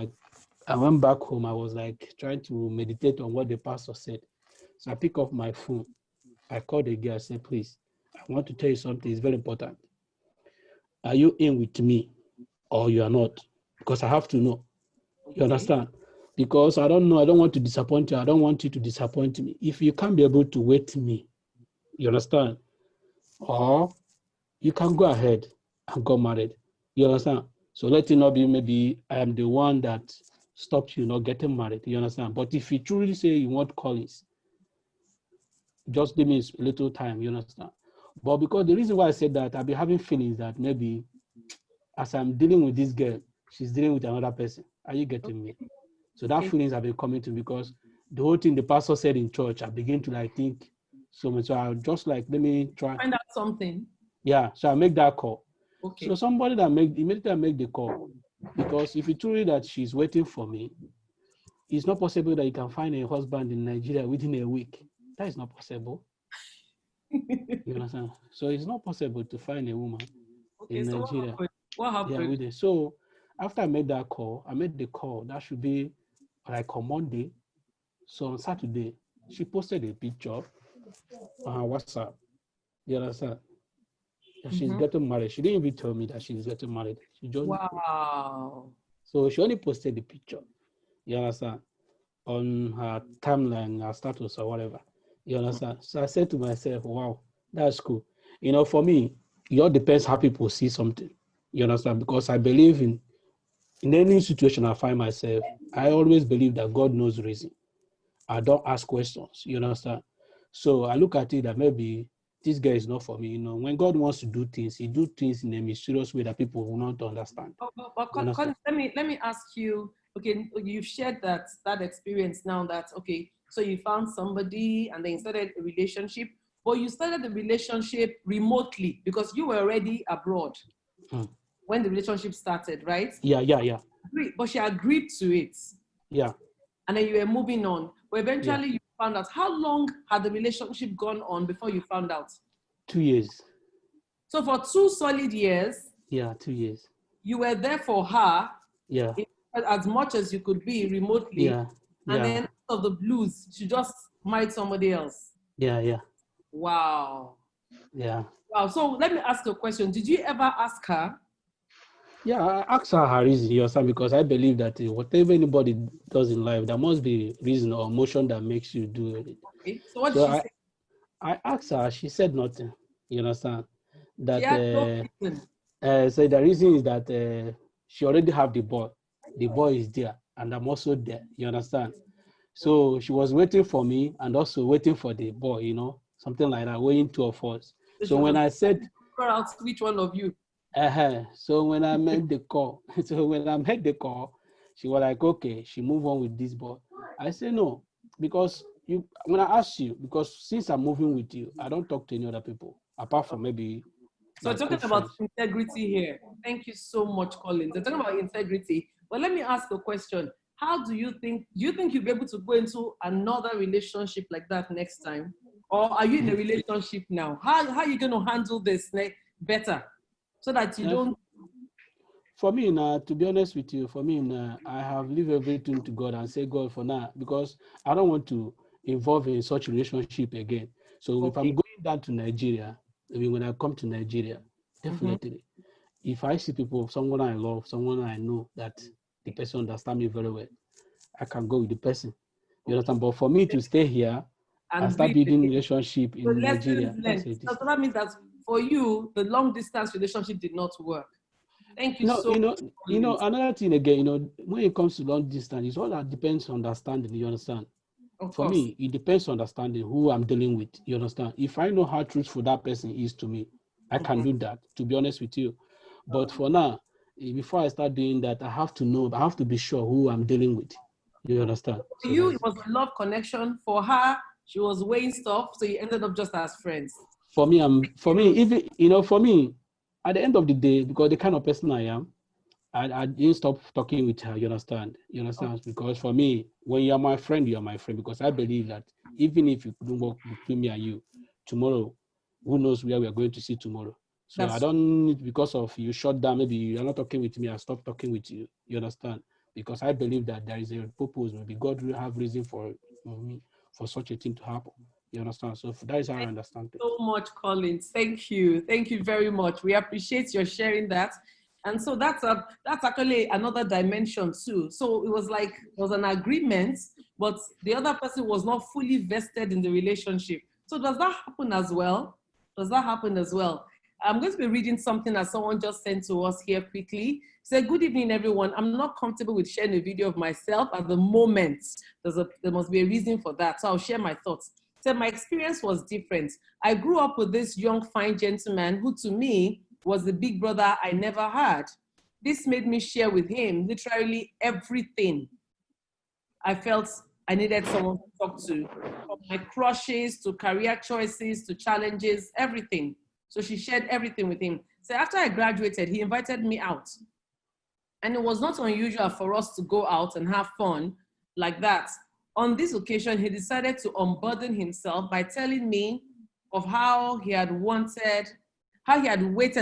I went back home. I was like trying to meditate on what the pastor said. So I pick up my phone. I called the girl. I said, please, I want to tell you something. It's very important. Are you in with me or you are not? Because I have to know. You understand? Because I don't know. I don't want to disappoint you. I don't want you to disappoint me. If you can't be able to wait me, you understand? Or you can go ahead and get married. You understand? So let it not be maybe I am the one that stopped you not getting married. You understand? But if you truly say you want Collins, just give me a little time. You understand? But because the reason why I said that, I've been having feelings that maybe as I'm dealing with this girl, she's dealing with another person. Are you getting me? So that feelings have been coming to me because the whole thing the pastor said in church, I begin to like think so much. So I just like, let me try. Find out something. Yeah, so I make that call. Okay. So somebody that immediately I make the call, because if it's truly that she's waiting for me, it's not possible that you can find a husband in Nigeria within a week. That is not possible. You understand? So it's not possible to find a woman in so Nigeria. What happened? Yeah, with it. So after I made that call, I made the call. That should be like on Monday. So on Saturday, she posted a picture on her WhatsApp. You understand? That she's getting married. She didn't even tell me that she's getting married. She just So she only posted the picture. You understand? On her timeline, her status or whatever. You understand? So I said to myself, wow, that's cool. You know, for me, it all depends how people see something. You understand? Because I believe in any situation I find myself, I always believe that God knows the reason. I don't ask questions. You understand? So I look at it that maybe this guy is not for me. You know, when God wants to do things, he do things in a mysterious way that people will not understand. But Colin, let me ask you. Okay, you've shared that experience now. That okay, so you found somebody and then you started a relationship, but you started the relationship remotely because you were already abroad when the relationship started, right? Yeah. But she agreed to it. Yeah. And then you were moving on. But eventually you found out. How long had the relationship gone on before you found out? 2 years. So for 2 solid years. Yeah, 2 years. You were there for her. Yeah. As much as you could be remotely. Yeah. And then out of the blues, she just married somebody else. Yeah. Wow. Yeah. Wow. So let me ask you a question. Did you ever ask her? Yeah, I asked her reason, you understand, because I believe that whatever anybody does in life, there must be reason or emotion that makes you do it. Okay. So what did she say? I asked her, she said nothing. You understand? That she had no reason. So the reason is that she already have the boy. The boy is there, and I'm also there. You understand? So she was waiting for me and also waiting for the boy. You know, something like that, waiting 2 of us. So when I said, figure out which one of you. So when I made the call, she was like, okay, she move on with this boy. I said no, because when I asked you, because since I'm moving with you, I don't talk to any other people apart from maybe. So we're talking about integrity here. Thank you so much, Collins. We're talking about integrity. But let me ask a question. How do you think you'll be able to go into another relationship like that next time? Or are you in a relationship now? How are you going to handle this better so that you don't? For me, now, to be honest with you, I have leave everything to God and say, God, for now, because I don't want to involve in such relationship again. So if I'm going down to Nigeria, when I come to Nigeria, definitely, if I see people, someone I love, someone I know that the person understands me very well, I can go with the person. You understand? But for me to stay here and start building relationship in Nigeria, that's it. So that means that for you, the long distance relationship did not work. Thank you so much. Another thing again, when it comes to long distance, it's all that depends on understanding, you understand? For me, it depends on understanding who I'm dealing with, you understand? If I know how truthful that person is to me, I can do that, to be honest with you. But for now, before I start doing that, I have to be sure who I'm dealing with. You understand? For you, it was a love connection. For her, she was weighing stuff, so you ended up just as friends. For me, at the end of the day, because the kind of person I am, I didn't stop talking with her. You understand? You understand? Because for me, when you are my friend, you are my friend. Because I believe that even if it couldn't work between me and you, tomorrow, who knows where we are going to see tomorrow. So I don't need, because of you shut down, maybe you are not talking with me, I stop talking with you. You understand? Because I believe that there is a purpose. Maybe God will have reason for me for such a thing to happen. You understand? So that is how I understand it. So much, Collins. Thank you. Thank you very much. We appreciate your sharing that. And so that's actually another dimension too. So it was like there was an agreement, but the other person was not fully vested in the relationship. So does that happen as well? Does that happen as well? I'm going to be reading something that someone just sent to us here quickly. Say, good evening, everyone. I'm not comfortable with sharing a video of myself at the moment. There must be a reason for that. So I'll share my thoughts. So my experience was different. I grew up with this young, fine gentleman who to me was the big brother I never had. This made me share with him literally everything I felt I needed someone to talk to, from my crushes to career choices to challenges, everything. So she shared everything with him. So after I graduated, he invited me out. And it was not unusual for us to go out and have fun like that. On this occasion, he decided to unburden himself by telling me of how he had waited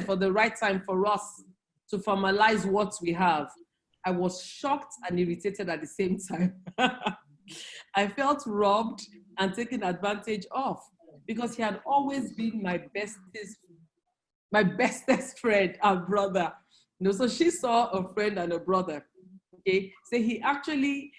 for the right time for us to formalize what we have. I was shocked and irritated at the same time. I felt robbed and taken advantage of because he had always been my bestest friend and brother. So she saw a friend and a brother. Okay, so he actually,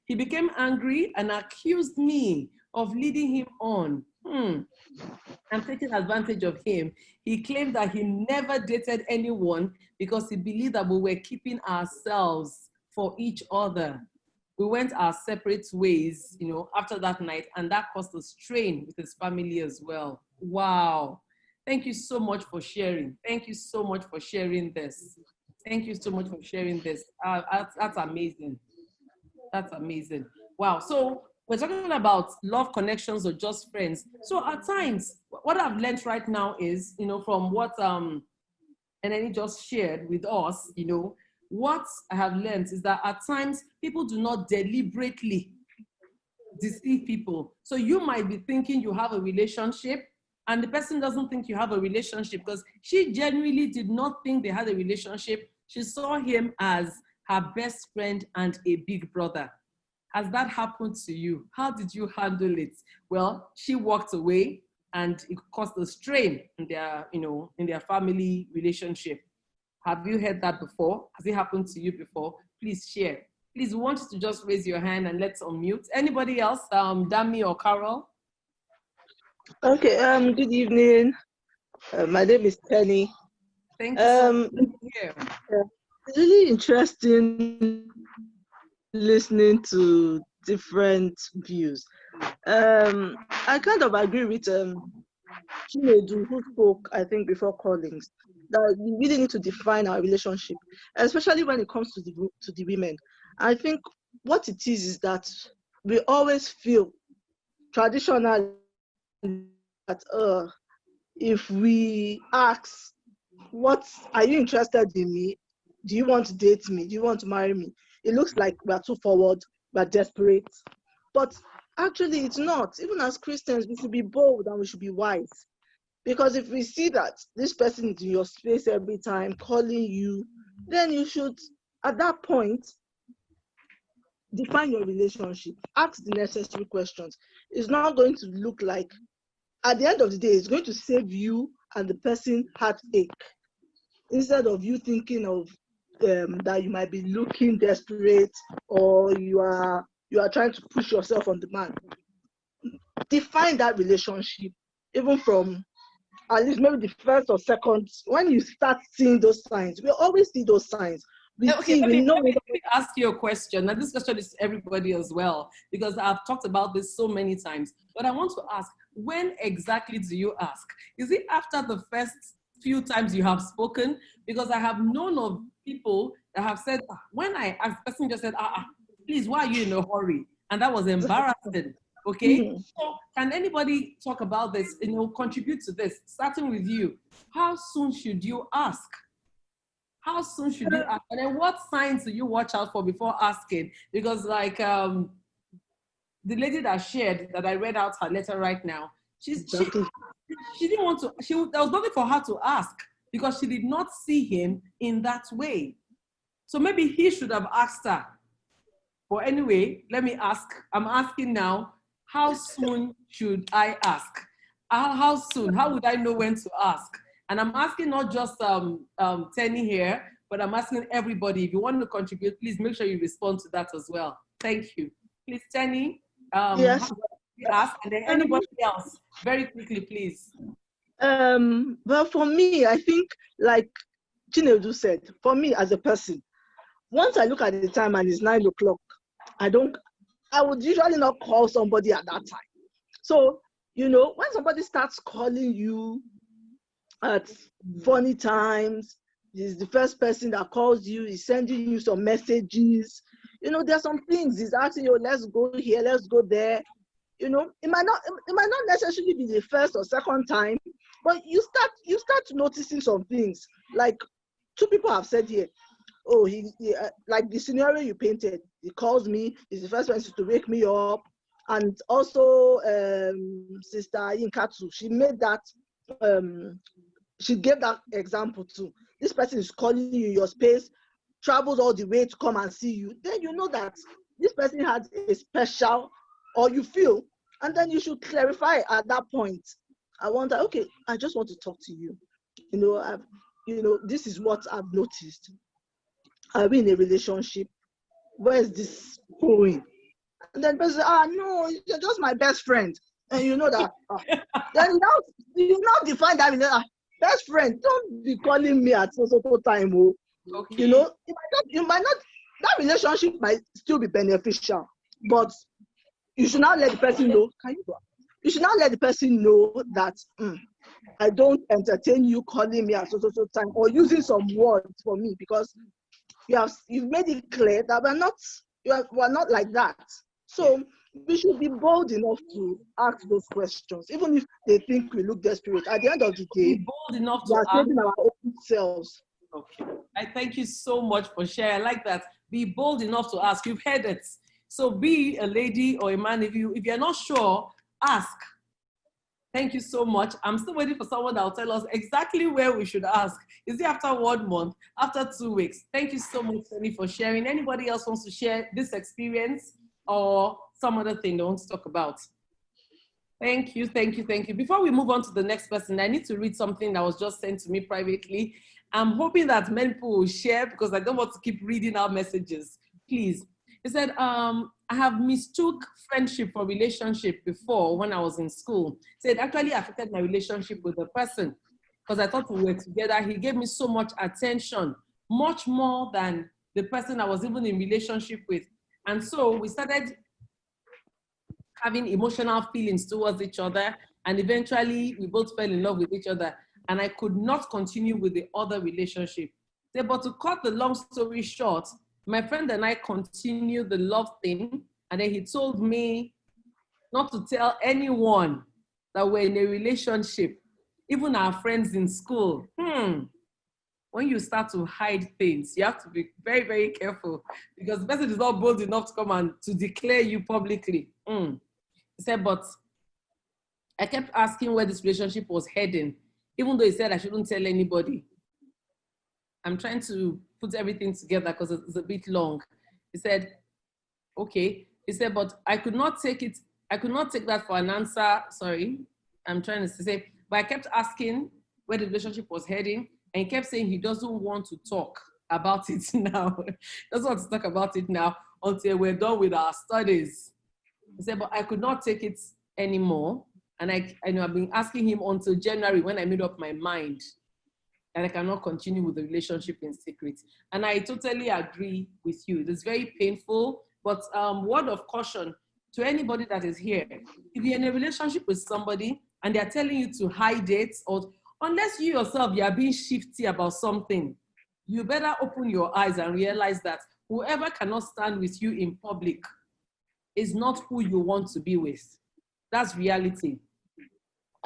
he became angry and accused me of leading him on and taking advantage of him. He claimed that he never dated anyone because he believed that we were keeping ourselves for each other. We went our separate ways, after that night, and that caused a strain with his family as well. Wow. Thank you so much for sharing. Thank you so much for sharing this. Thank you so much for sharing this. That's amazing. That's amazing. Wow. So we're talking about love connections or just friends. So at times, what I've learned right now is, from what Eneni just shared with us, what I have learned is that at times people do not deliberately deceive people. So you might be thinking you have a relationship and the person doesn't think you have a relationship because she genuinely did not think they had a relationship. She saw him as her best friend and a big brother. Has that happened to you? How did you handle it? Well, she walked away and it caused a strain in their family relationship. Have you heard that before? Has it happened to you before? Please share. Please, we want you to just raise your hand and let's unmute. Anybody else? Dami or Carol? Okay, good evening. My name is Penny. Thank you so much. It's really interesting listening to different views. I kind of agree with Chinedu, who spoke, I think, before Collins, that we really need to define our relationship, especially when it comes to the women. I think what it is that we always feel traditionally that if we ask, what are you interested in me? Do you want to date me? Do you want to marry me? It looks like we're too forward, we're desperate. But actually it's not. Even as Christians, we should be bold and we should be wise. Because if we see that this person is in your space every time, calling you, then you should, at that point, define your relationship. Ask the necessary questions. It's not going to look like, at the end of the day, it's going to save you and the person heartache. Instead of you thinking of that you might be looking desperate or you are trying to push yourself on the man. Define that relationship, even from at least maybe the first or second. When you start seeing those signs, we always see those signs. Let me ask you a question. Now, this question is to everybody as well, because I've talked about this so many times. But I want to ask, when exactly do you ask? Is it after the first few times you have spoken? Because I have known of people that have said, when I asked, the person just said, please, why are you in a hurry? And that was embarrassing. Okay, so can anybody talk about this, contribute to this, starting with you? How soon should you ask? How soon should you ask? And then what signs do you watch out for before asking? Because like the lady that shared, that I read out her letter right now, she didn't want to, there was nothing for her to ask because she did not see him in that way. So maybe he should have asked her. But anyway, let me ask. I'm asking now, how soon should I ask? How soon? How would I know when to ask? And I'm asking not just Tenny here, but I'm asking everybody. If you want to contribute, please make sure you respond to that as well. Thank you. Please, Tenny, Yes. ask, and then anybody else, very quickly, please. Well, for me, I think, like Chinedu said, for me as a person, once I look at the time and it's 9 o'clock, I would usually not call somebody at that time. So, you know, when somebody starts calling you at funny times, he's the first person that calls you, he's sending you some messages, you know, there's some things, he's asking you, let's go here, let's go there. You know, it might not necessarily be the first or second time, but you start noticing some things. Like 2 people have said here, oh, he like the scenario you painted, he calls me, he's the first person to wake me up. And also Sister Yinkatsu, she made that, she gave that example too. This person is calling you in your space, travels all the way to come and see you. Then you know that this person has a special, or you feel, and then you should clarify at that point. I wonder, okay, I just want to talk to you. You know, this is what I've noticed. Are we in a relationship? Where is this going? And then person, no, you're just my best friend. And you know that. Then you now define that best friend. Don't be calling me at so time. Okay. You know, you might not, that relationship might still be beneficial, but you should not let the person know. You should not let the person know that I don't entertain you calling me at so time or using some words for me, because you've made it clear that we're not like that. So we should be bold enough to ask those questions, even if they think we look desperate. At the end of the day, be bold enough we to are saving our own selves. Okay, I thank you so much for sharing. I like that. Be bold enough to ask. You've heard it. So be a lady or a man. If you're not sure, ask. Thank you so much. I'm still waiting for someone that will tell us exactly where we should ask. Is it after 1 month? After 2 weeks? Thank you so much, Tony, for sharing. Anybody else wants to share this experience or some other thing they want to talk about? Thank you, thank you, thank you. Before we move on to the next person, I need to read something that was just sent to me privately. I'm hoping that many people will share because I don't want to keep reading our messages. Please. He said, I have mistook friendship for relationship before when I was in school. He said, actually affected my relationship with the person because I thought we were together. He gave me so much attention, much more than the person I was even in relationship with. And so we started having emotional feelings towards each other. And eventually we both fell in love with each other. And I could not continue with the other relationship. He said, but to cut the long story short, my friend and I continued the love thing. And then he told me not to tell anyone that we're in a relationship, even our friends in school. When you start to hide things, you have to be very, very careful because the person is not bold enough to come and to declare you publicly. He said, but I kept asking where this relationship was heading, even though he said I shouldn't tell anybody. I'm trying to put everything together because it's a bit long. He said, okay. He said, but I could not take it. I could not take that for an answer. Sorry, I'm trying to say, but I kept asking where the relationship was heading. And he kept saying he doesn't want to talk about it now. Doesn't want to talk about it now until we're done with our studies. He said, but I could not take it anymore. And I've been asking him until January when I made up my mind that I cannot continue with the relationship in secret. And I totally agree with you. It is very painful, but word of caution to anybody that is here. If you're in a relationship with somebody and they're telling you to hide it, or unless you yourself, you are being shifty about something, you better open your eyes and realize that whoever cannot stand with you in public is not who you want to be with. That's reality.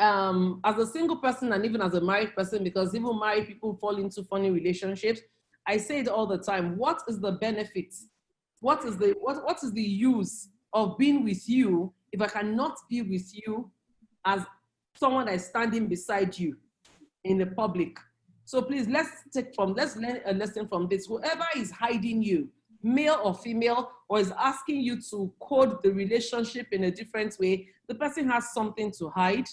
As a single person and even as a married person, because even married people fall into funny relationships, I say it all the time. What is the benefit? What is the use of being with you if I cannot be with you as someone that is standing beside you in the public? So please, let's learn a lesson from this. Whoever is hiding you, male or female, or is asking you to code the relationship in a different way, the person has something to hide,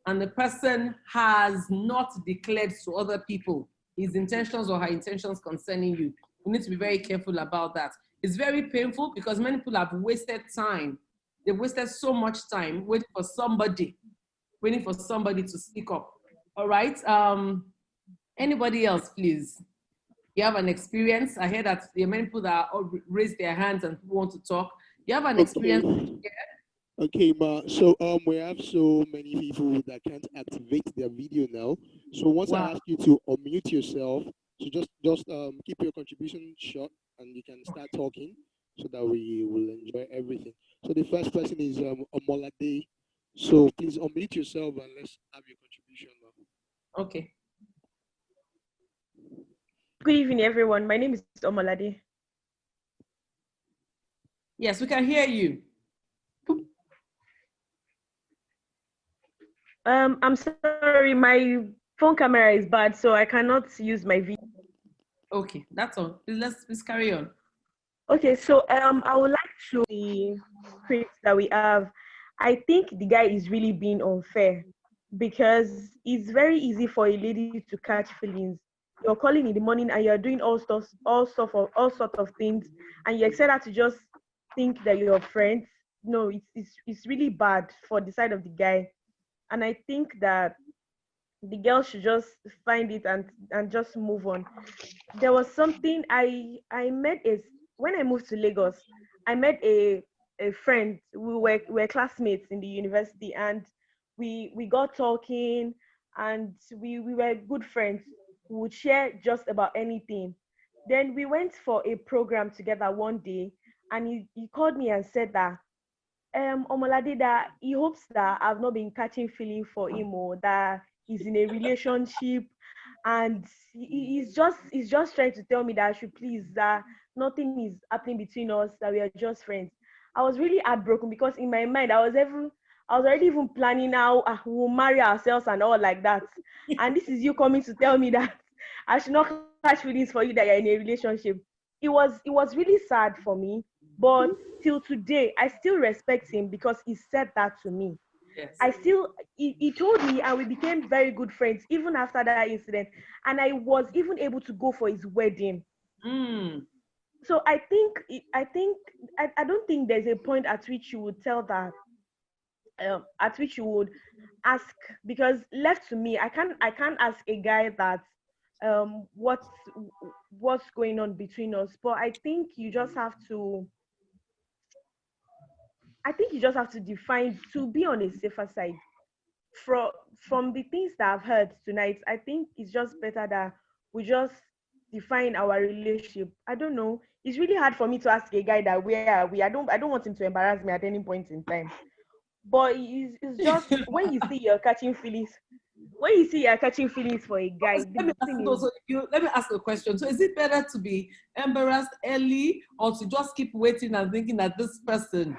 and the person has not declared to other people his intentions or her intentions concerning you. We need to be very careful about that. It's very painful because many people have wasted time. They've wasted so much time waiting for somebody to speak up. All right. Anybody else, please? You have an experience. I heard that there are many people that raise their hands and want to talk. You have an experience. Okay, Ma. So we have so many people that can't activate their video now. So once I ask you to unmute yourself, so just keep your contribution short and you can start talking so that we will enjoy everything. So the first person is Omolade. So please unmute yourself and let's have your contribution now. Okay. Good evening, everyone. My name is Omolade. Yes, we can hear you. I'm sorry, my phone camera is bad, so I cannot use my video. Okay, that's all. Let's carry on. Okay, so I would like to the script that we have. I think the guy is really being unfair because it's very easy for a lady to catch feelings. You're calling in the morning and you're doing all sorts of things, and you expect her to just think that you're friends. No, it's really bad for the side of the guy. And I think that the girl should just find it and just move on. There was something I met when I moved to Lagos, I met a friend. We were classmates in the university, and we got talking, and we were good friends. We would share just about anything. Then we went for a program together one day, and he called me and said that Omolade, that he hopes that I've not been catching feeling for him, or that he's in a relationship, and he's just trying to tell me that I should please, that nothing is happening between us, that we are just friends. I was really heartbroken because in my mind I was already even planning how we'll marry ourselves and all like that. And this is you coming to tell me that I should not catch feelings for you, that you're in a relationship. It was really sad for me. But till today, I still respect him because he said that to me. Yes. He told me, and we became very good friends even after that incident. And I was even able to go for his wedding. So I don't think there's a point at which you would tell that, at which you would ask, because left to me, I can't ask a guy that what's going on between us. But I think you just have to define, to be on a safer side. From the things that I've heard tonight, I think it's just better that we just define our relationship. I don't know. It's really hard for me to ask a guy that where are we. I don't want him to embarrass me at any point in time. But it's just when you see you're catching feelings. When you see you're catching feelings for a guy, let me ask a question. So is it better to be embarrassed early, or to just keep waiting and thinking that this person,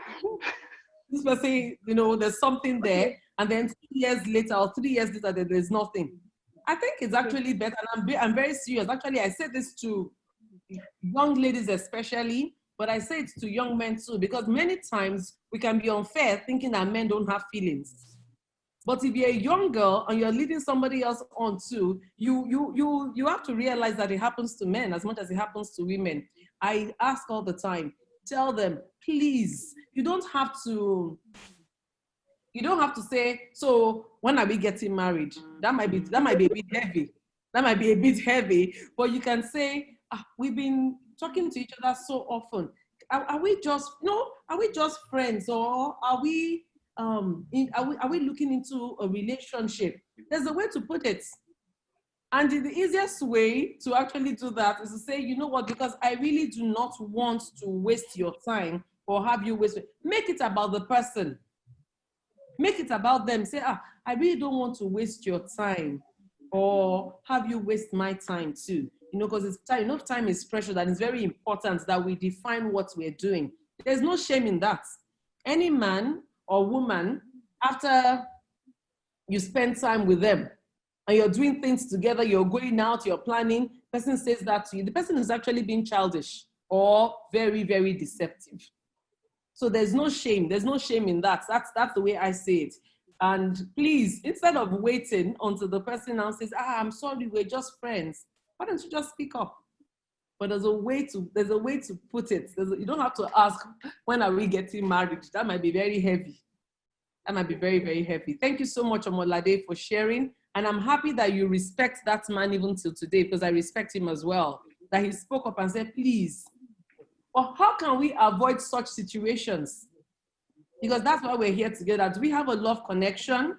there's something there, and then 2 years later or 3 years later, there's nothing? I think it's actually better, and I'm very serious. Actually, I say this to young ladies especially, but I say it to young men too, because many times we can be unfair thinking that men don't have feelings. But if you're a young girl and you're leading somebody else on too, you have to realize that it happens to men as much as it happens to women. I ask all the time, tell them, please, you don't have to say, so when are we getting married? That might be a bit heavy. That might be a bit heavy, but you can say, we've been talking to each other so often. Are we just friends, or are we looking into a relationship? There's a way to put it. And the easiest way to actually do that is to say, you know what, because I really do not want to waste your time or have you waste it. Make it about the person. Make it about them. Say, I really don't want to waste your time or have you waste my time too. you know, because it's time, enough time is precious, and it's very important that we define what we're doing. There's no shame in that. Any man or woman, after you spend time with them and you're doing things together, you're going out, you're planning, person says that to you, the person is actually being childish or very, very deceptive. So there's no shame. There's no shame in that. That's the way I say it. And please, instead of waiting until the person now says, I'm sorry, we're just friends, why don't you just speak up? But there's a way to put it. You don't have to ask, when are we getting married? That might be very heavy. That might be very, very heavy. Thank you so much, Omolade, for sharing. And I'm happy that you respect that man even till today, because I respect him as well. That he spoke up and said, please. But how can we avoid such situations? Because that's why we're here together. Do we have a love connection,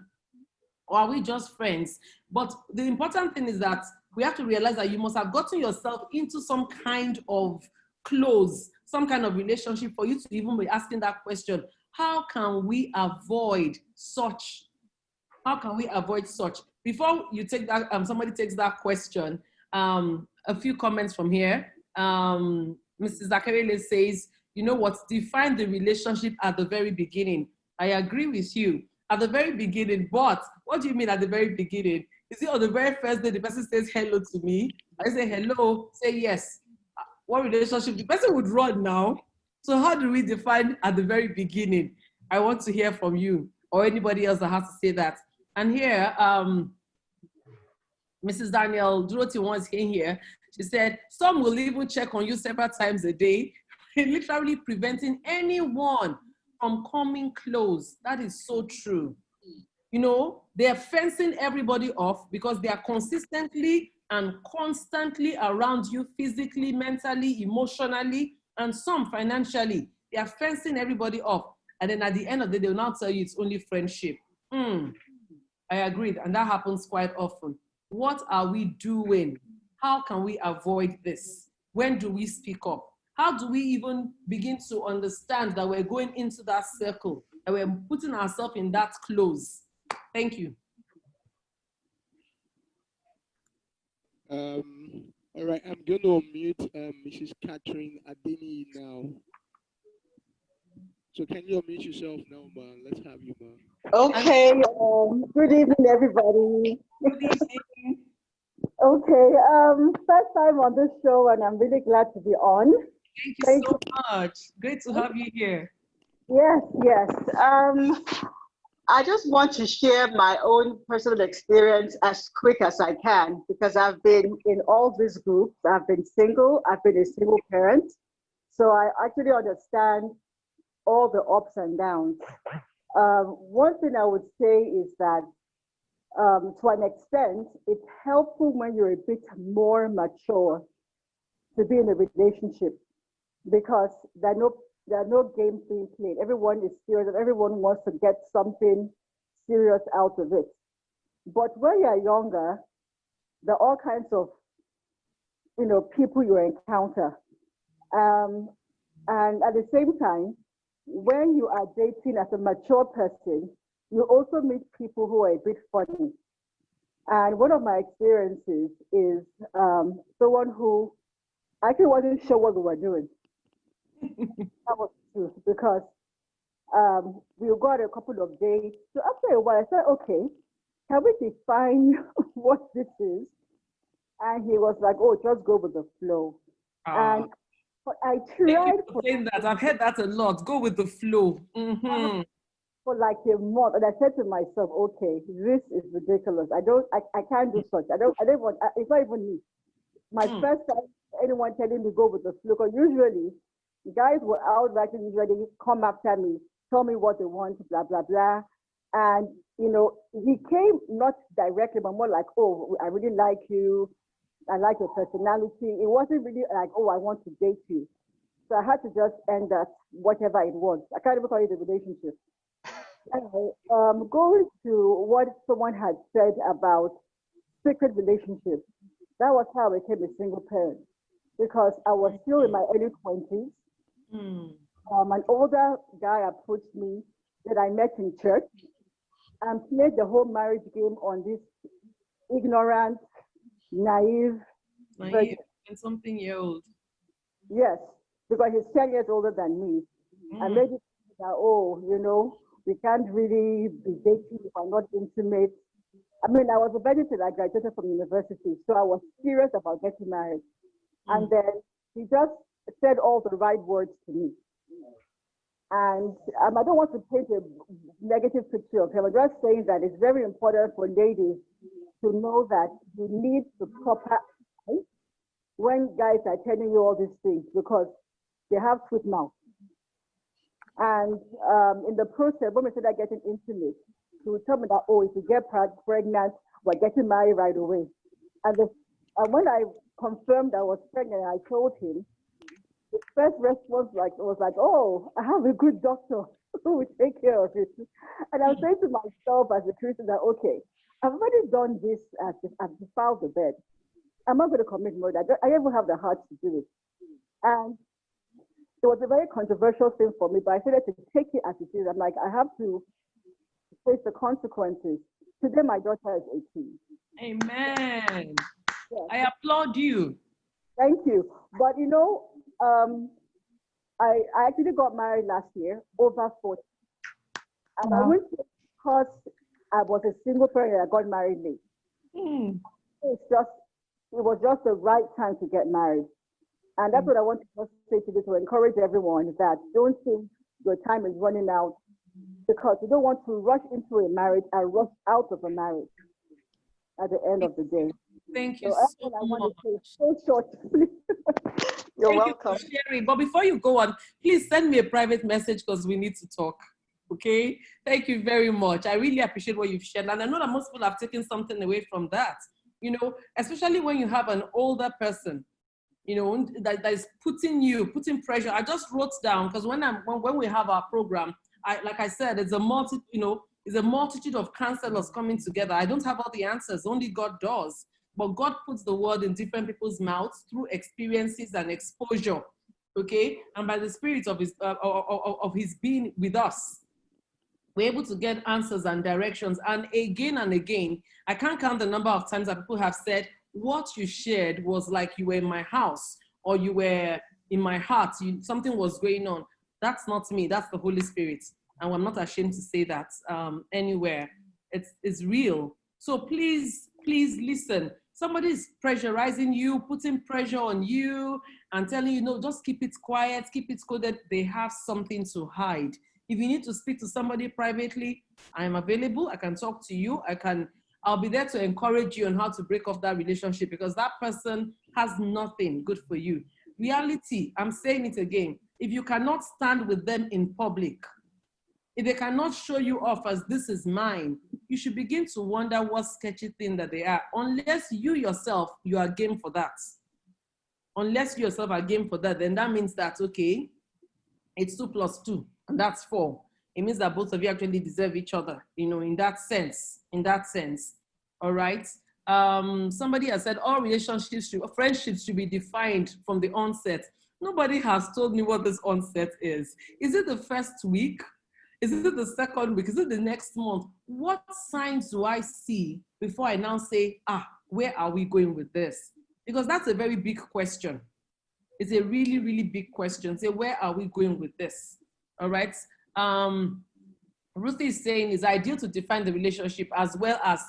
or are we just friends? But the important thing is that we have to realize that you must have gotten yourself into some kind of close, some kind of relationship for you to even be asking that question. How can we avoid such? How can we avoid such? Before you take that, somebody takes that question, a few comments from here. Mrs. Zakarele says, you know what, define the relationship at the very beginning. I agree with you. At the very beginning, but what do you mean at the very beginning? Is it on the very first day the person says hello to me? I say hello, say yes. What relationship? The person would run now. So how do we define at the very beginning? I want to hear from you or anybody else that has to say that. And here, Mrs. Daniel Duroti once came here. She said, some will even check on you several times a day, literally preventing anyone from coming close. That is so true. You know, they're fencing everybody off because they are consistently and constantly around you physically, mentally, emotionally, and some financially. They are fencing everybody off. And then at the end of the day, they'll now tell you it's only friendship. I agree. And that happens quite often. What are we doing? How can we avoid this? When do we speak up? How do we even begin to understand that we're going into that circle and we're putting ourselves in that close? Thank you. All right, I'm going to unmute Mrs. Catherine Adeni now. So can you unmute yourself now, man? Let's have you, man. Okay, good evening, everybody. Good evening. Okay, first time on this show, and I'm really glad to be on. Thank you so much. Great to have you here. Yes, yes. I just want to share my own personal experience as quick as I can, because I've been in all these groups. I've been single, I've been a single parent. So I actually understand all the ups and downs. One thing I would say is that to an extent, it's helpful when you're a bit more mature to be in a relationship, because there are no games being played. Everyone is serious and everyone wants to get something serious out of it. But when you're younger, there are all kinds of, people you encounter. And at the same time, when you are dating as a mature person, you also meet people who are a bit funny. And one of my experiences is someone who actually wasn't sure what we were doing. That was true, because we got a couple of days. So after a while, I said, okay, can we define what this is? And he was like, oh, just go with the flow. And but I tried for saying that. I've heard that a lot. Go with the flow. Mm-hmm. For like a month, and I said to myself, okay, this is ridiculous. I can't do such. I don't want. It's not even me. My first time anyone telling me go with the flow, because usually guys will outrightly usually come after me, tell me what they want, blah blah blah, and he came not directly, but more like, oh, I really like you. I like your personality. It wasn't really like, oh, I want to date you. So I had to just end that, whatever it was. I can't even call it a relationship. Anyway, going to what someone had said about secret relationships, that was how I became a single parent, because I was still in my early 20s. An older guy approached me that I met in church and played the whole marriage game on this ignorant, naive Naive and something year old. Yes, because he's 10 years older than me. And maybe that, oh, you know, we can't really be dating if I'm not intimate. I mean, I was a virgin till I graduated from university, so I was serious about getting married. And then he just said all the right words to me. And I don't want to paint a negative picture of him. I'm just saying that it's very important for ladies to know that you need the proper advice when guys are telling you all these things, because they have sweet mouth. And in the process, when we started getting intimate, he would tell me that, oh, if you get pregnant, we're getting married right away. And when I confirmed I was pregnant, I told him, the first response was like, oh, I have a good doctor who will take care of it. And I was saying to myself as a Christian that, okay, I've already done this, I've defiled the bed. I'm not going to commit murder. I don't even have the heart to do it. And it was a very controversial thing for me, but I started to take it as it is. I'm like, I have to face the consequences. Today, my daughter is 18. Amen. Yes. I applaud you. Thank you. But you know, I actually got married last year, over 40. And I went to, because I was a single parent, I got married late. It was just the right time to get married. And that's what I want to say to you, to encourage everyone, that don't think your time is running out, because you don't want to rush into a marriage and rush out of a marriage at the end of the day. Thank you so that's so what I much. want to say so shortly. You're Thank welcome. you for sharing. But before you go on, please send me a private message because we need to talk. Okay? Thank you very much. I really appreciate what you've shared. And I know that most people have taken something away from that. You know, especially when you have an older person, you know, that is putting pressure. I just wrote down, because when we have our program, like I said, it's a multitude of counselors coming together. I don't have all the answers, only God does. But God puts the word in different people's mouths through experiences and exposure, okay? And by the Spirit of his being with us, we're able to get answers and directions. And again, I can't count the number of times that people have said, what you shared was like you were in my house, or you were in my heart, something was going on. That's not me, that's the Holy Spirit. And I'm not ashamed to say that anywhere. It's real. So please listen. Somebody is pressurizing you, putting pressure on you, and telling you, no, just keep it quiet, keep it coded. They have something to hide. If you need to speak to somebody privately, I am available. I can talk to you. I'll be there to encourage you on how to break off that relationship, because that person has nothing good for you. Reality, I'm saying it again. If you cannot stand with them in public, if they cannot show you off as this is mine, you should begin to wonder what sketchy thing that they are, unless you yourself, you are game for that. Unless you yourself are game for that, then that means that, okay, it's 2 + 2, and that's 4. It means that both of you actually deserve each other, you know, in that sense, all right? Somebody has said all friendships should be defined from the onset. Nobody has told me what this onset is. Is it the first week? Is it the second week? Is it the next month? What signs do I see before I now say, where are we going with this? Because that's a very big question. It's a really, really big question. Say, where are we going with this? All right. Ruthie is saying it's ideal to define the relationship as well as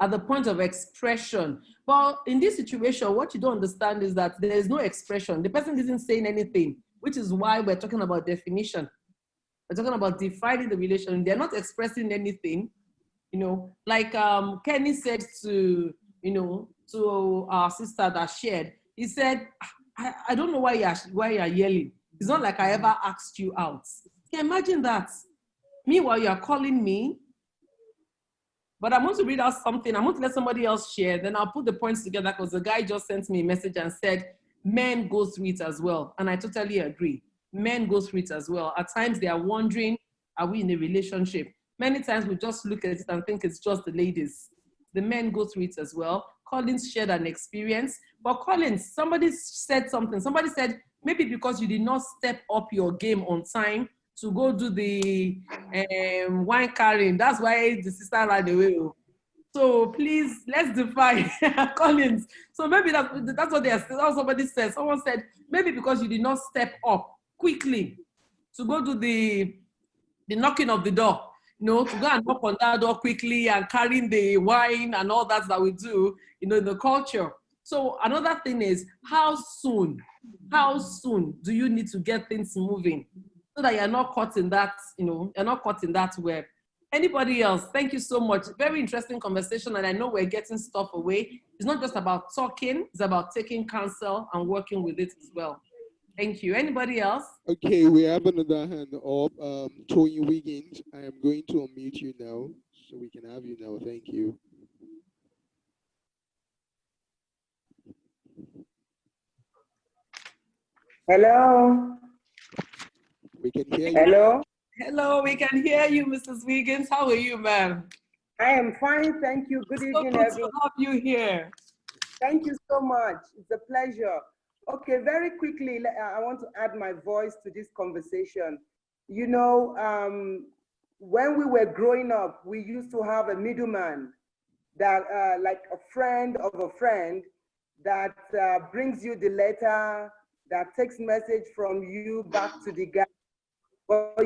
at the point of expression. But in this situation, what you don't understand is that there is no expression. The person isn't saying anything, which is why we're talking about definition. We're talking about defining the relation. They're not expressing anything, you know, like Kenny said to our sister that shared. He said, I don't know why you're yelling. It's not like I ever asked you out. Can you imagine that? Meanwhile, you're calling me, but I want to read out something. I want to let somebody else share. Then I'll put the points together, because the guy just sent me a message and said, men go through it as well. And I totally agree. Men go through it as well. At times they are wondering, are we in a relationship? Many times we just look at it and think it's just the ladies. The men go through it as well. Collins shared an experience. But Collins, somebody said something. Somebody said, maybe because you did not step up your game on time to go do the wine carrying. That's why the sister ran away. So please, let's define Collins. So maybe that's what that's what somebody said. Someone said, maybe because you did not step up quickly to go to the knocking of the door, to go and knock on that door quickly and carrying the wine and all that we do, in the culture. So another thing is, how soon do you need to get things moving so that you're not caught in that, you're not caught in that web? Anybody else? Thank you so much. Very interesting conversation, and I know we're getting stuff away. It's not just about talking, it's about taking counsel and working with it as well. Thank you. Anybody else? Okay, we have another hand up. Tony Wiggins, I am going to unmute you now, so we can have you now. Thank you. Hello. We can hear you. Hello. Hello, we can hear you, Mrs. Wiggins. How are you, ma'am? I am fine, thank you. Good evening, good everyone. to have you here. Thank you so much. It's a pleasure. Okay, very quickly, I want to add my voice to this conversation. When we were growing up, we used to have a middleman that, like a friend of a friend, that brings you the letter, that takes message from you back to the guy. But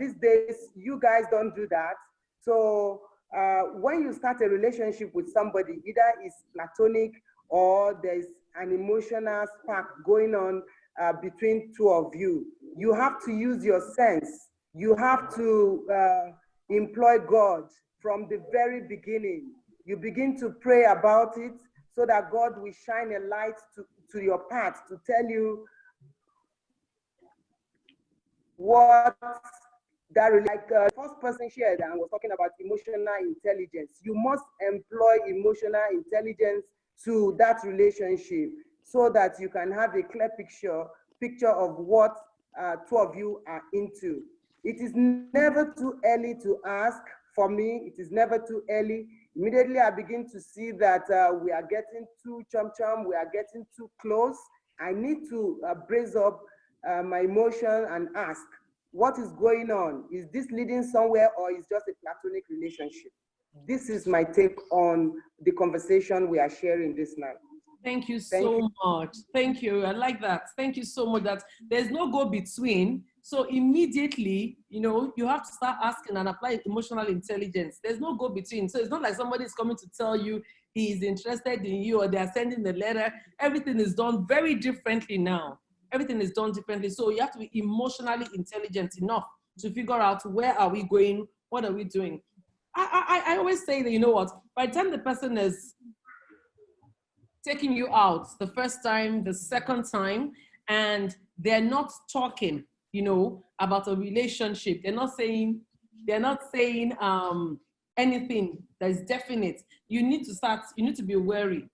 these days, you guys don't do that. So when you start a relationship with somebody, either it's platonic or there's an emotional spark going on between two of you, you have to use your sense. You have to employ God from the very beginning. You begin to pray about it so that God will shine a light to your path to tell you what that really, like the first person shared and was talking about emotional intelligence. You must employ emotional intelligence to that relationship so that you can have a clear picture of what two of you are into. It is never too early to ask. For me, it is never too early. Immediately I begin to see that we are getting too chum-chum, we are getting too close. I need to brace up my emotion and ask, what is going on? Is this leading somewhere, or is just a platonic relationship? This is my take on the conversation we are sharing this night. Thank you so much. Thank you. I like that. Thank you so much. That there's no go between. So immediately, you have to start asking and apply emotional intelligence. There's no go between. So it's not like somebody is coming to tell you he is interested in you or they are sending the letter. Everything is done very differently now. Everything is done differently. So you have to be emotionally intelligent enough to figure out, where are we going? What are we doing? I always say that, by the time the person is taking you out the first time, the second time, and they're not talking, about a relationship, they're not saying anything that is definite, you need to be wary.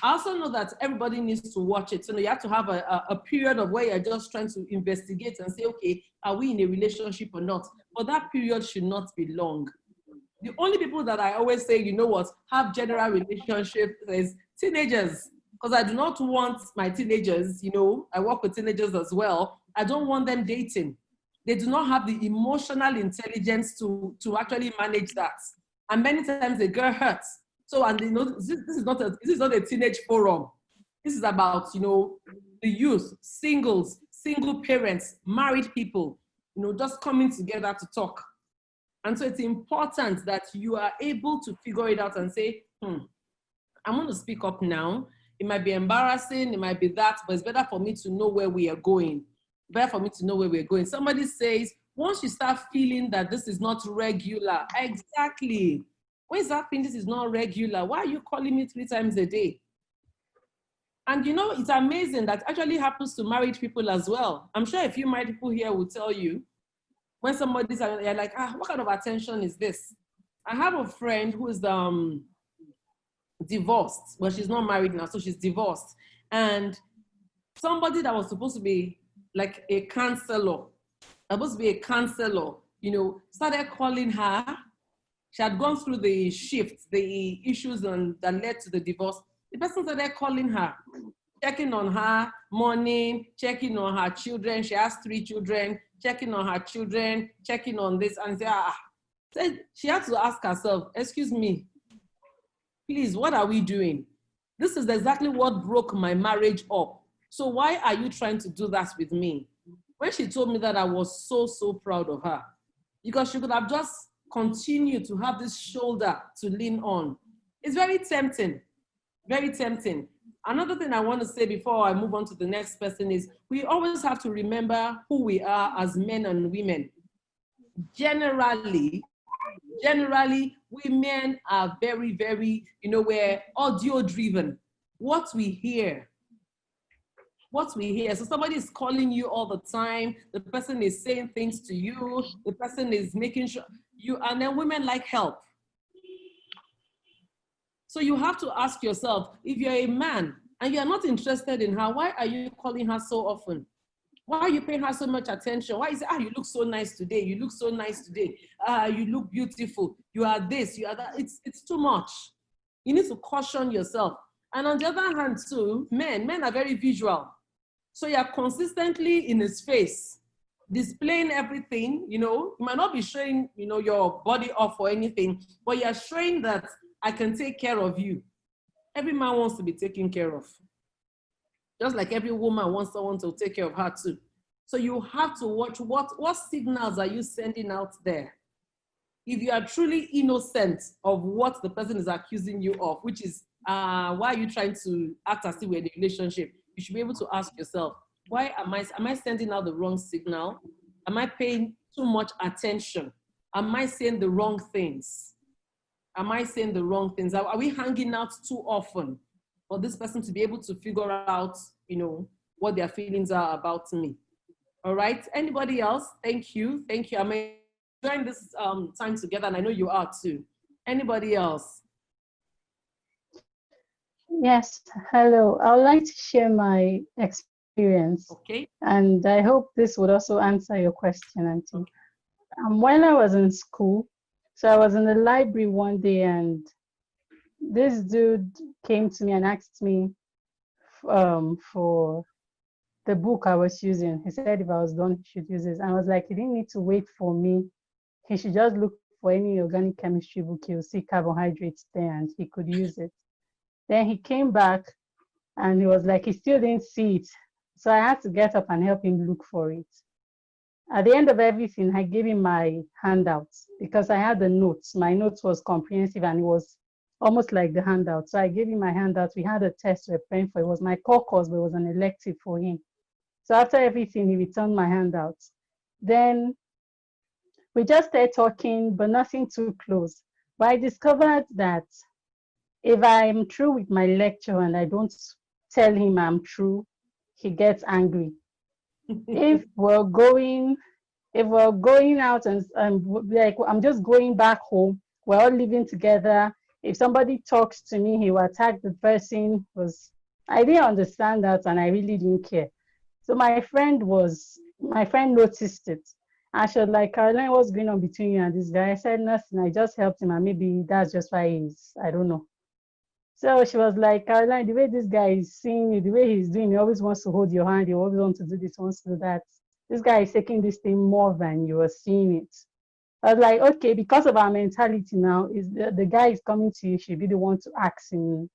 I also know that everybody needs to watch it. So you have to have a period of where you're just trying to investigate and say, okay, are we in a relationship or not? But that period should not be long. The only people that I always say, have general relationships is teenagers. Because I do not want my teenagers, I work with teenagers as well. I don't want them dating. They do not have the emotional intelligence to actually manage that. And many times they get hurt. So, and this is not a teenage forum. This is about, the youth, singles, single parents, married people, just coming together to talk. And so it's important that you are able to figure it out and say, I'm going to speak up now. It might be embarrassing, it might be that, but it's better for me to know where we are going. Somebody says, once you start feeling that this is not regular, exactly. When you start feeling this is not regular, why are you calling me 3 times a day? And it's amazing that actually happens to married people as well. I'm sure a few married people here will tell you, when somebody's you're like, what kind of attention is this? I have a friend who is divorced, but she's not married now, so she's divorced. And somebody that was supposed to be like a counselor, started calling her. She had gone through the shift, the issues that led to the divorce. The person started calling her, checking on her morning, checking on her children. She has 3 children, checking on her children, checking on this, and say, Said she had to ask herself, excuse me, please, what are we doing? This is exactly what broke my marriage up. So why are you trying to do that with me? When she told me that, I was so, so proud of her, because she could have just continued to have this shoulder to lean on. It's very tempting, very tempting. Another thing I want to say before I move on to the next person is we always have to remember who we are as men and women. Generally, women are very, very, we're audio driven. What we hear. So somebody is calling you all the time. The person is saying things to you. The person is making sure you, and then women like help. So you have to ask yourself, if you're a man and you're not interested in her, why are you calling her so often? Why are you paying her so much attention? Why is it, you look so nice today. You look so nice today. You look beautiful. You are this, you are that. It's too much. You need to caution yourself. And on the other hand too, men are very visual. So you're consistently in his face, displaying everything, you might not be showing, your body off or anything, but you're showing that I can take care of you. Every man wants to be taken care of. Just like every woman wants someone to take care of her too. So you have to watch what signals are you sending out there. If you are truly innocent of what the person is accusing you of, which is why are you trying to act as if we're in a relationship, you should be able to ask yourself, why am I sending out the wrong signal? Am I paying too much attention? Am I saying the wrong things? Are we hanging out too often for this person to be able to figure out, what their feelings are about me? All right, anybody else? Thank you. I'm enjoying this time together, and I know you are too. Anybody else? Yes, hello. I would like to share my experience. Okay. And I hope this would also answer your question, Auntie. When I was in school, so I was in the library one day, and this dude came to me and asked me for the book I was using. He said if I was done, he should use it. And I was like, he didn't need to wait for me. He should just look for any organic chemistry book. He'll see carbohydrates there and he could use it. Then he came back and he was like, he still didn't see it. So I had to get up and help him look for it. At the end of everything, I gave him my handouts because I had the notes. My notes was comprehensive and it was almost like the handout. So I gave him my handouts. We had a test we were praying for. It was my core course, but it was an elective for him. So after everything, he returned my handouts. Then we just started talking, but nothing too close. But I discovered that if I'm through with my lecture and I don't tell him I'm through, he gets angry. If we're going out and like I'm just going back home, we're all living together. If somebody talks to me, he will attack the person. I didn't understand that and I really didn't care. So my friend noticed it. And she was like, Caroline, what's going on between you and this guy? I said nothing. I just helped him and maybe that's just why I don't know. So she was like, Caroline, the way this guy is seeing you, the way he's doing, he always wants to hold your hand, he always wants to do this, wants to do that. This guy is taking this thing more than you are seeing it. I was like, okay, because of our mentality now, is the guy is coming to you, should be the one to ask him.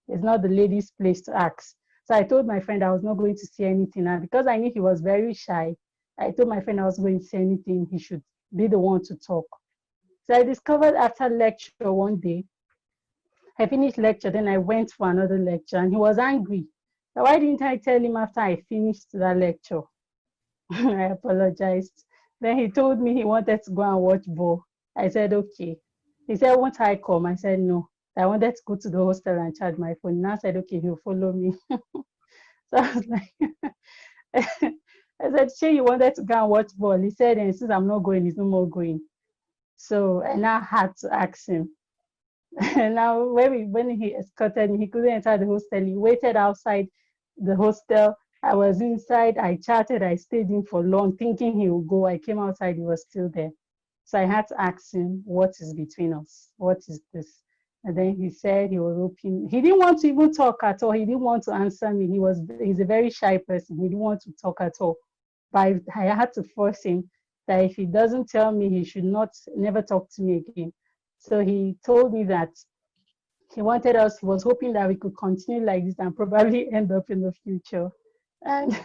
It's not the lady's place to ask. So I told my friend I was not going to say anything. And because I knew he was very shy, I told my friend I was going to say anything, he should be the one to talk. So I discovered after lecture one day, I finished lecture, then I went for another lecture and he was angry. So why didn't I tell him after I finished that lecture? I apologized. Then he told me he wanted to go and watch ball. I said, okay. He said, won't I come? I said, no. I wanted to go to the hostel and charge my phone. Now I said, okay, he'll follow me. So I was like, I said, Shay, you wanted to go and watch ball. He said, and since I'm not going, he's no more going. So I now had to ask him. And now when he escorted me, he couldn't enter the hostel. He waited outside the hostel. I was inside. I chatted. I stayed in for long, thinking he would go. I came outside. He was still there. So I had to ask him, what is between us? What is this? And then he said he was open. He didn't want to even talk at all. He didn't want to answer me. He's a very shy person. He didn't want to talk at all. But I had to force him. that if he doesn't tell me, he should never talk to me again. So he told me that he was hoping that we could continue like this and probably end up in the future. And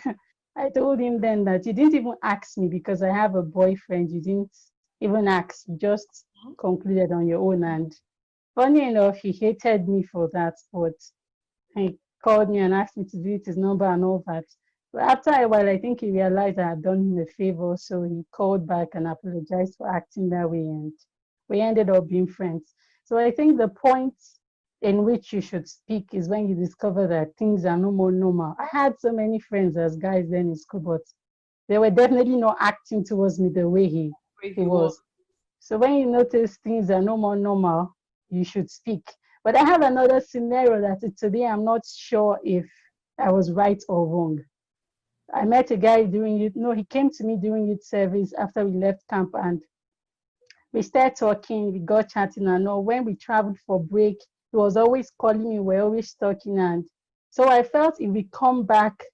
I told him then that you didn't even ask me because I have a boyfriend. You didn't even ask, you just concluded on your own. And funny enough, he hated me for that, but he called me and asked me to delete his number and all that. But after a while, I think he realized I had done him a favor, so he called back and apologized for acting that way, and we ended up being friends. So I think the point in which you should speak is when you discover that things are no more normal. I had so many friends as guys then in school, but they were definitely not acting towards me the way he was. So when you notice things are no more normal, you should speak. But I have another scenario that today I'm not sure if I was right or wrong. I met a guy he came to me during youth service after we left camp, and we started talking, we got chatting and all. When we traveled for break, he was always calling me, we're always talking. And so I felt if we come back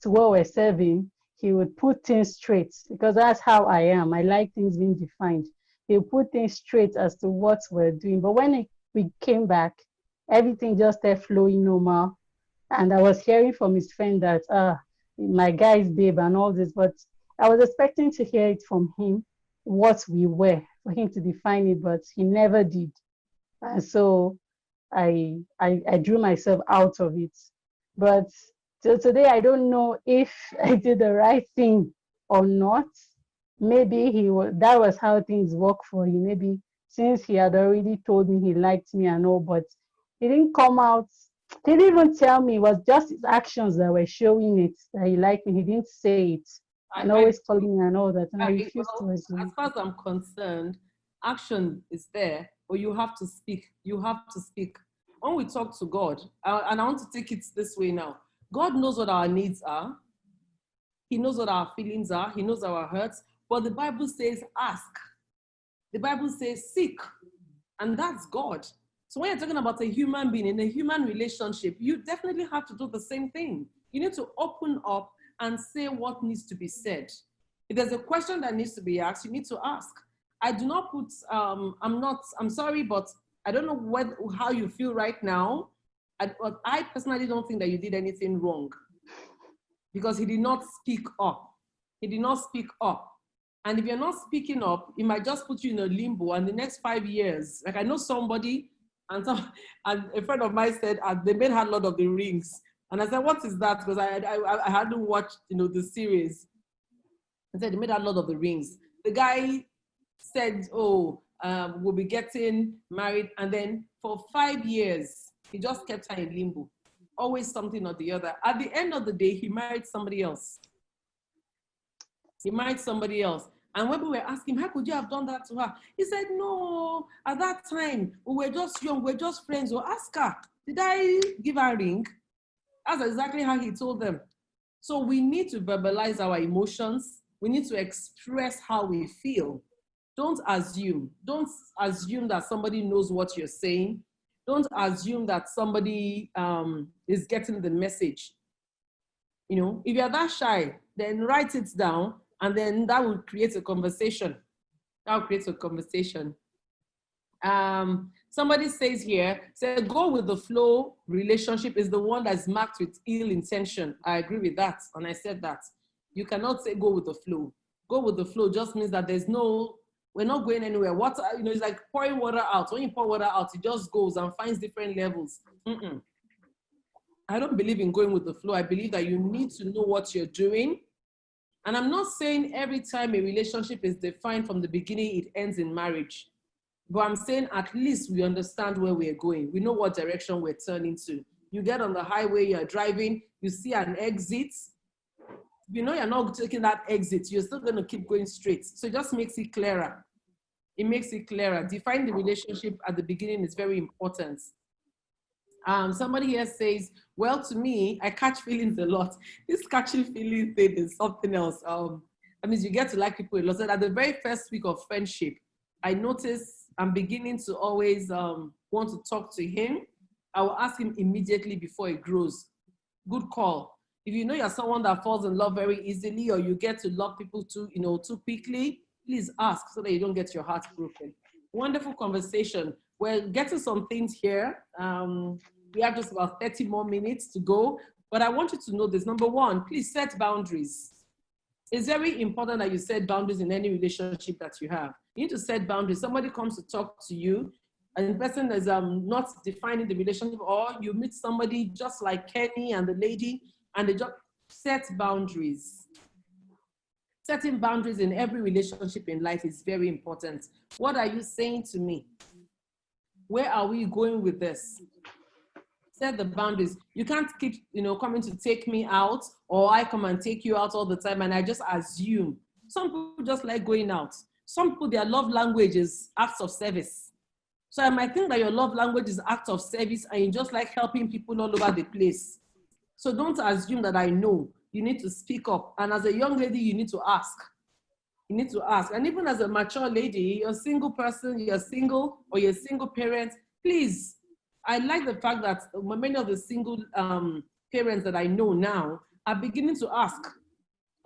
to where we're serving, he would put things straight, because that's how I am. I like things being defined. He would put things straight as to what we're doing. But when we came back, everything just started flowing normal. And I was hearing from his friend that, my guy's babe and all this, but I was expecting to hear it from him, what we were, for him to define it, but he never did. And so I drew myself out of it. But till today, I don't know if I did the right thing or not. Maybe that was how things work for him. Maybe since he had already told me he liked me and all, but he didn't come out. He didn't even tell me. It was just his actions that were showing it, that he liked me. He didn't say it. And always calling me and all that. And I refused to assume. As far as I'm concerned, action is there, but you have to speak. You have to speak. When we talk to God, and I want to take it this way now, God knows what our needs are. He knows what our feelings are. He knows our hurts. But the Bible says ask. The Bible says seek. And that's God. So when you're talking about a human being in a human relationship, you definitely have to do the same thing. You need to open up and say what needs to be said. If there's a question that needs to be asked, you need to ask. I do not put, I'm sorry, but I don't know how you feel right now. But I personally don't think that you did anything wrong, because he did not speak up. He did not speak up. And if you're not speaking up, it might just put you in a limbo. And the next 5 years, like I know somebody, and a friend of mine said, they made her Lord of the Rings. And I said, what is that? Because I hadn't watched, the series. I said, they made her Lord of the Rings. The guy said, we'll be getting married. And then for 5 years, he just kept her in limbo. Always something or the other. At the end of the day, he married somebody else. And when we were asking him, how could you have done that to her? He said, no, at that time, we were just young, we were just friends. We'll ask her, did I give her a ring? That's exactly how he told them. So we need to verbalize our emotions. We need to express how we feel. Don't assume. Don't assume that somebody knows what you're saying. Don't assume that somebody is getting the message. If you're that shy, then write it down, and then that will create a conversation. Somebody says here, go with the flow relationship is the one that's marked with ill intention. I agree with that. And I said that. You cannot say go with the flow. Go with the flow just means that we're not going anywhere. Water, it's like pouring water out. When you pour water out, it just goes and finds different levels. I don't believe in going with the flow. I believe that you need to know what you're doing. And I'm not saying every time a relationship is defined from the beginning, it ends in marriage. But I'm saying at least we understand where we're going. We know what direction we're turning to. You get on the highway, you're driving, you see an exit. You're not taking that exit. You're still going to keep going straight. So it just makes it clearer. It makes it clearer. Define the relationship at the beginning is very important. Somebody here says, well, to me, I catch feelings a lot. This catching feelings thing is something else. That means you get to like people a lot. So at the very first week of friendship, I notice I'm beginning to always want to talk to him. I will ask him immediately before it grows. Good call. If you know you're someone that falls in love very easily, or you get to love people too quickly, please ask so that you don't get your heart broken. Wonderful conversation. We're getting some things here. We have just about 30 more minutes to go, but I want you to know this. Number one, please set boundaries. It's very important that you set boundaries in any relationship that you have. You need to set boundaries. Somebody comes to talk to you, and the person is not defining the relationship, or you meet somebody just like Kenny and the lady, and they just set boundaries. Setting boundaries in every relationship in life is very important. What are you saying to me? Where are we going with this? Set the boundaries. You can't keep, coming to take me out, or I come and take you out all the time and I just assume. Some people just like going out. Some people, their love language is acts of service. So I might think that your love language is acts of service and you just like helping people all over the place. So don't assume that I know. You need to speak up. And as a young lady, you need to ask. You need to ask. And even as a mature lady, you're a single person, you're single, or you're a single parent, please. I like the fact that many of the single parents that I know now are beginning to ask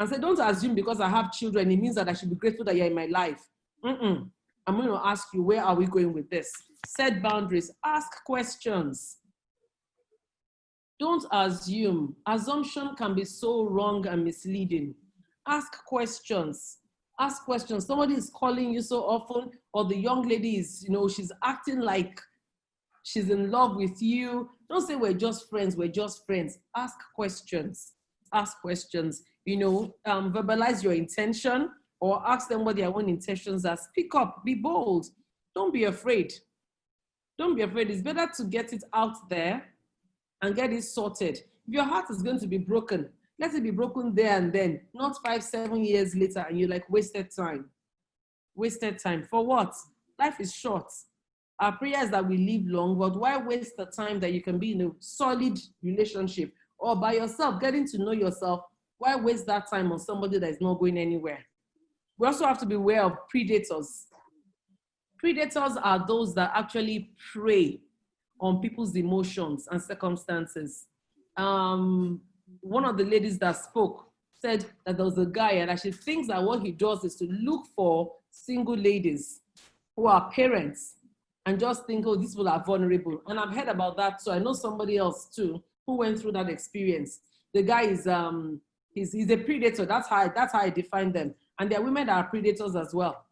and say, don't assume because I have children, it means that I should be grateful that you're in my life. I'm going to ask you, where are we going with this? Set boundaries, ask questions. Don't assume. Assumption can be so wrong and misleading. Ask questions. Ask questions. Somebody is calling you so often, or the young lady is, she's acting like she's in love with you. Don't say we're just friends, we're just friends. Ask questions. Ask questions. Verbalize your intention or ask them what their own intentions are. Speak up, be bold. Don't be afraid. Don't be afraid. It's better to get it out there and get it sorted. If your heart is going to be broken, let it be broken there and then, not 5-7 years later and you're like, wasted time. Wasted time. For what? Life is short. Our prayer is that we live long, but why waste the time that you can be in a solid relationship or by yourself, getting to know yourself? Why waste that time on somebody that is not going anywhere? We also have to be aware of predators. Predators are those that actually prey on people's emotions and circumstances. One of the ladies that spoke said that there was a guy and she thinks that what he does is to look for single ladies who are parents and just think, oh, these people are vulnerable. And I've heard about that too. I know somebody else too who went through that experience. The guy is he's a predator. That's how I define them. And there are women that are predators as well.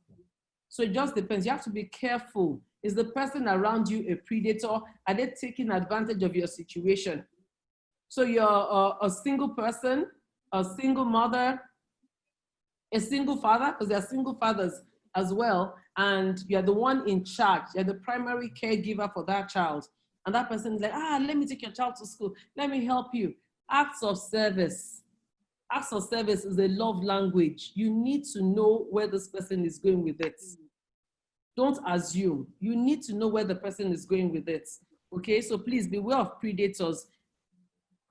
So it just depends. You have to be careful. Is the person around you a predator? Are they taking advantage of your situation? So you're a single person, a single mother, a single father, because there are single fathers as well, and you're the one in charge. You're the primary caregiver for that child. And that person is like, let me take your child to school. Let me help you. Acts of service. Acts of service is a love language. You need to know where this person is going with it. Don't assume. You need to know where the person is going with it. Okay, so please beware of predators.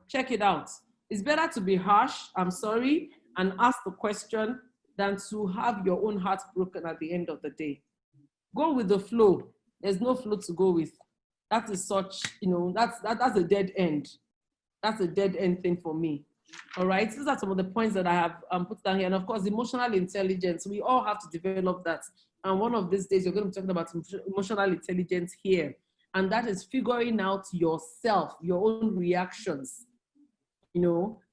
Check it out. It's better to be harsh, I'm sorry, and ask the question than to have your own heart broken at the end of the day. Go with the flow. There's no flow to go with. That is such, that's a dead end. That's a dead end thing for me. All right, these are some of the points that I have put down here. And of course, emotional intelligence, we all have to develop that. And one of these days, you're going to be talking about emotional intelligence here. And that is figuring out yourself, your own reactions,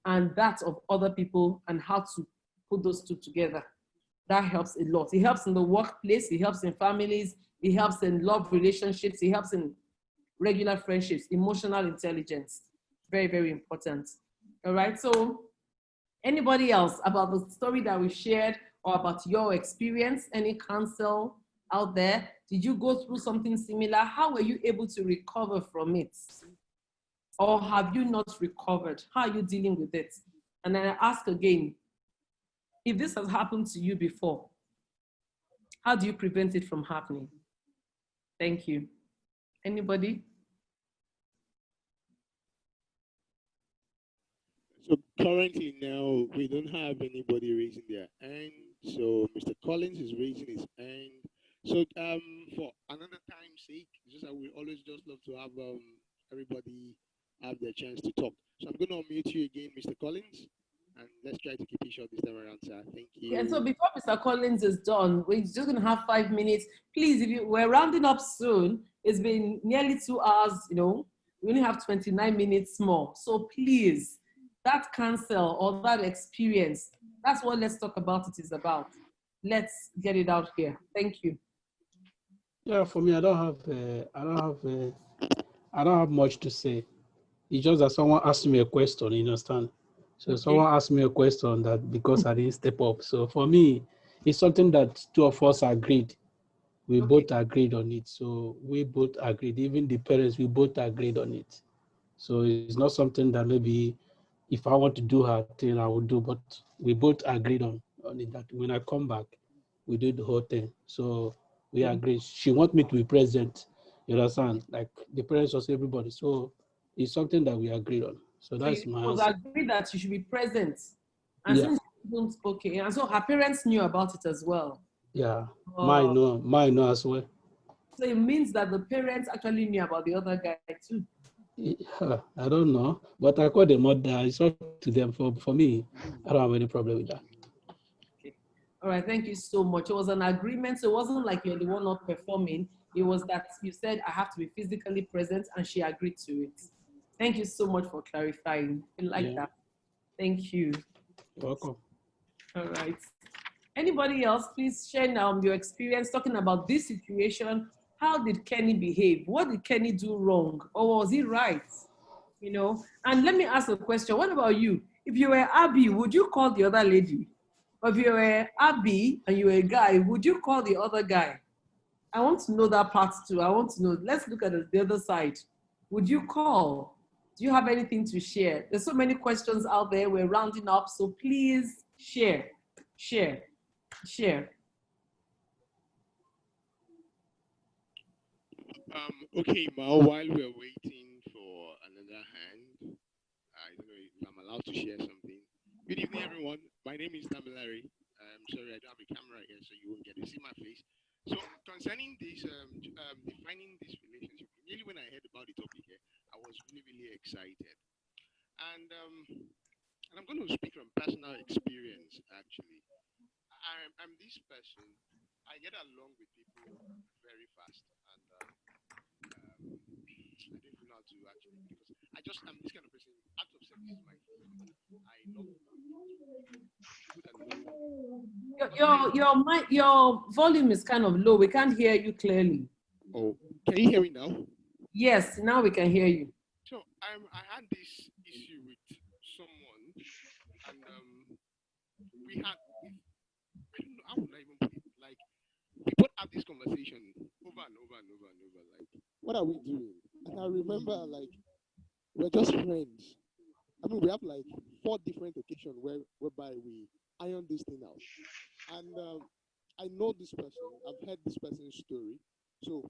and that of other people and how to put those two together. That helps a lot. It helps in the workplace. It helps in families. It helps in love relationships. It helps in regular friendships. Emotional intelligence, very, very important. All right, so anybody else about the story that we shared or about your experience, any counsel out there? Did you go through something similar? How were you able to recover from it? Or have you not recovered? How are you dealing with it? And then I ask again, if this has happened to you before, how do you prevent it from happening? Thank you. Anybody? So currently now, we don't have anybody raising their hand. So Mr. Collins is raising his hand. So for another time's sake, just that we always just love to have everybody have their chance to talk. So I'm going to unmute you again, Mr. Collins. And let's try to keep it short this time around, sir. Thank you. Yeah, so before Mr. Collins is done, we're just going to have 5 minutes. Please, we're rounding up soon. It's been nearly 2 hours, you know. We only have 29 minutes more. So please, that cancel or that experience, that's what Let's Talk About It is about. Let's get it out here. Thank you. Yeah, for me, I don't have much to say. It's just that someone asked me a question, you understand? So Okay. someone asked me a question that because I didn't step up. So for me, it's something that two of us agreed. We both agreed on it. So we both agreed. Even the parents, we both agreed on it. So it's not something that maybe if I want to do her thing, I will do. But we both agreed on it that when I come back, we do the whole thing. So we agreed. She wants me to be present. You understand? Like the parents was everybody. So it's something that we agreed on. So that's So my it was answer. agreed that she should be present. And Yeah. since you don't, okay, and so her parents knew about it as well. Yeah. Mine know as well. So it means that the parents actually knew about the other guy too. Yeah, I don't know, but I call them mother. It's up to them. For me, I don't have any problem with that. Okay. All right. Thank you so much. It was an agreement. So it wasn't like you're the one not performing. It was that you said I have to be physically present and she agreed to it. Thank you so much for clarifying. I like that. Thank you. You're welcome. All right. Anybody else, please share now your experience talking about this situation. How did Kenny behave? What did Kenny do wrong? Or was he right? You know, and let me ask a question. What about you? If you were Abby, would you call the other lady? Or if you were Abby and you were a guy, would you call the other guy? I want to know that part too. I want to know. Let's look at the other side. Would you call? Do you have anything to share? There's so many questions out there. We're rounding up. So please share. Okay, Mal, while we're waiting for another hand, I don't know if I'm allowed to share something. Good evening, everyone. My name is Tamilari. I'm sorry, I don't have a camera here, so you won't get to see my face. So concerning this, defining this relationship, really when I heard about the topic here, I was really, really excited. And I'm going to speak from personal experience, actually. I'm this person. I get along with people very fast, and I didn't know how to actually because I'm this kind of person. Act of service is my thing. I love people that know. Your volume is kind of low. We can't hear you clearly. Oh, can you hear me now? Yes, now we can hear you. So I had this issue with someone, and we had. I don't know, I would not even put it like we both have this conversation over and over and over and over. Like, what are we doing? And I remember like we're just friends. I mean, we have like 4 different occasions whereby we iron this thing out. And I know this person. I've heard this person's story. So,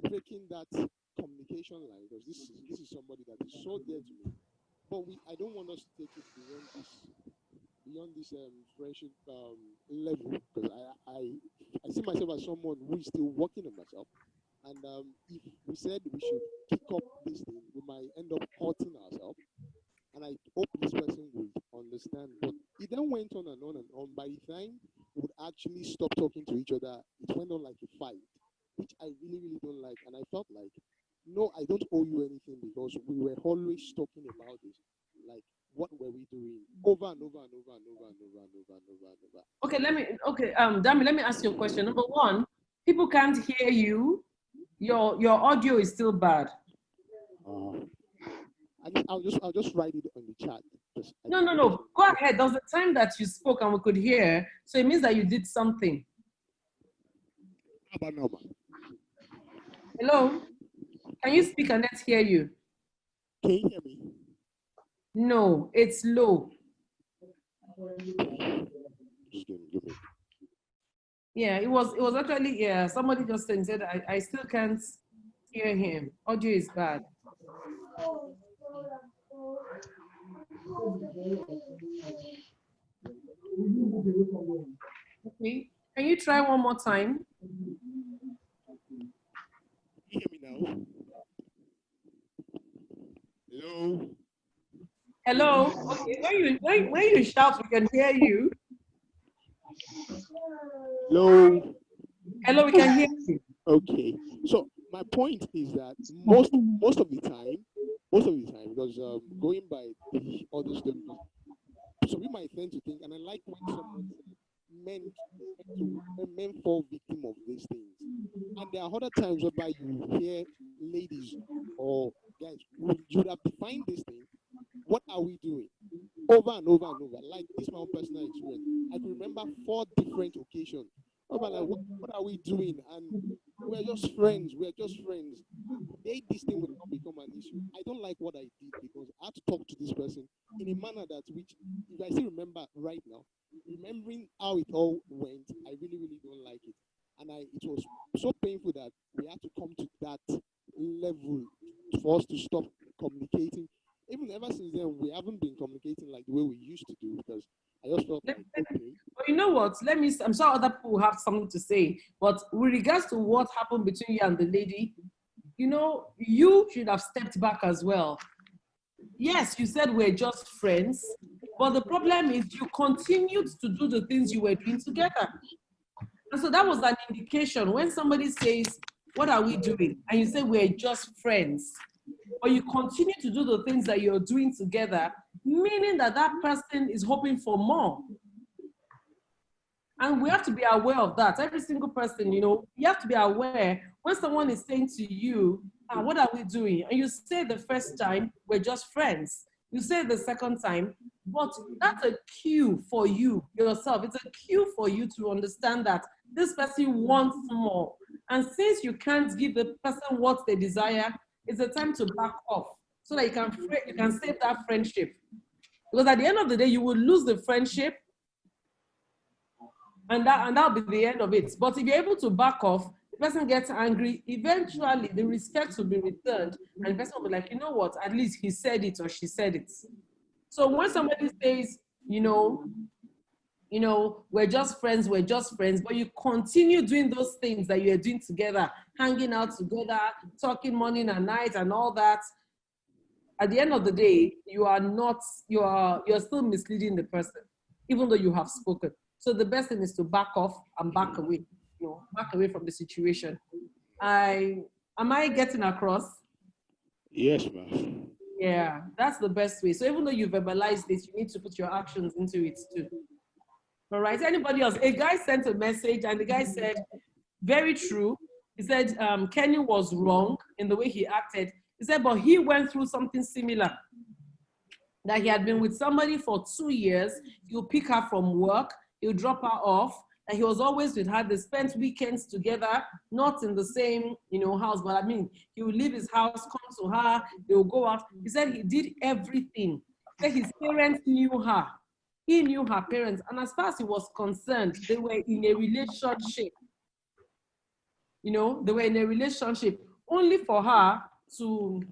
breaking that communication line, because this is somebody that is so dear to me. But I don't want us to take it beyond this friendship level, because I see myself as someone who is still working on myself. And if we said we should kick up this thing, we might end up hurting ourselves. And I hope this person would understand. But it then went on and on and on. By the time we would actually stop talking to each other, it went on like a fight, which I really, really don't like. And I felt like, no, I don't owe you anything because we were always talking about this. Like, what were we doing over and over and over and over and over and over and over and over? Okay, Dami, let me ask you a question. Number one, people can't hear you. Your audio is still bad. I'll just write it on the chat. No. Go ahead. There was a time that you spoke and we could hear. So it means that you did something. How about now? Hello? Can you speak and let's hear you? Can you hear me? No, it's low. Yeah, it was actually, yeah, somebody just said I still can't hear him. Audio is bad. Okay, can you try one more time? Can you hear me now? Hello? Hello. Okay, when you shout, we can hear you. Hello. Hello, we can hear you. Okay. So my point is that most of the time, because going by the other stories, so we might tend to think, and I like when someone said men fall victim of these things. And there are other times whereby you hear ladies or guys, you would have defined this thing. What are we doing? Over and over and over. Like this is my own personal experience. I can remember 4 different occasions. Over like, what are we doing? And we're just friends. This thing will not become an issue. I don't like what I did because I had to talk to this person in a manner that which, if I still remember right now, remembering how it all went, I really, really don't like it. And it was so painful that we had to come to that level for us to stop communicating. Even ever since then, we haven't been communicating like the way we used to do because I just felt like, okay. But you know what? I'm sure other people have something to say. But with regards to what happened between you and the lady, you know, you should have stepped back as well. Yes, you said we're just friends, but the problem is you continued to do the things you were doing together. And so that was an indication when somebody says, what are we doing? And you say, we're just friends. Or you continue to do the things that you're doing together, meaning that that person is hoping for more. And we have to be aware of that. Every single person, you know, you have to be aware when someone is saying to you, what are we doing? And you say the first time, we're just friends. You say the second time, but that's a cue for you yourself. It's a cue for you to understand that this person wants more. And since you can't give the person what they desire, it's a time to back off so that you can save that friendship. Because at the end of the day, you will lose the friendship and that'll be the end of it. But if you're able to back off, the person gets angry, eventually the respect will be returned and the person will be like, you know what, at least he said it or she said it. So when somebody says, you know, we're just friends, but you continue doing those things that you're doing together, hanging out together, talking morning and night and all that, at the end of the day, you're still misleading the person, even though you have spoken. So the best thing is to back off and back away, back away from the situation. Am I getting across? Yes, ma'am. Yeah, that's the best way. So even though you verbalize this, you need to put your actions into it too. All right, anybody else? A guy sent a message and the guy said, very true. He said Kenny was wrong in the way he acted. He said, but he went through something similar. That he had been with somebody for 2 years. He'll pick her from work. He'll drop her off. And he was always with her. They spent weekends together, not in the same, house, but I mean, he would leave his house, come to her, they would go out. He said he did everything. He said his parents knew her. He knew her parents. And as far as he was concerned, they were in a relationship. They were in a relationship only for her to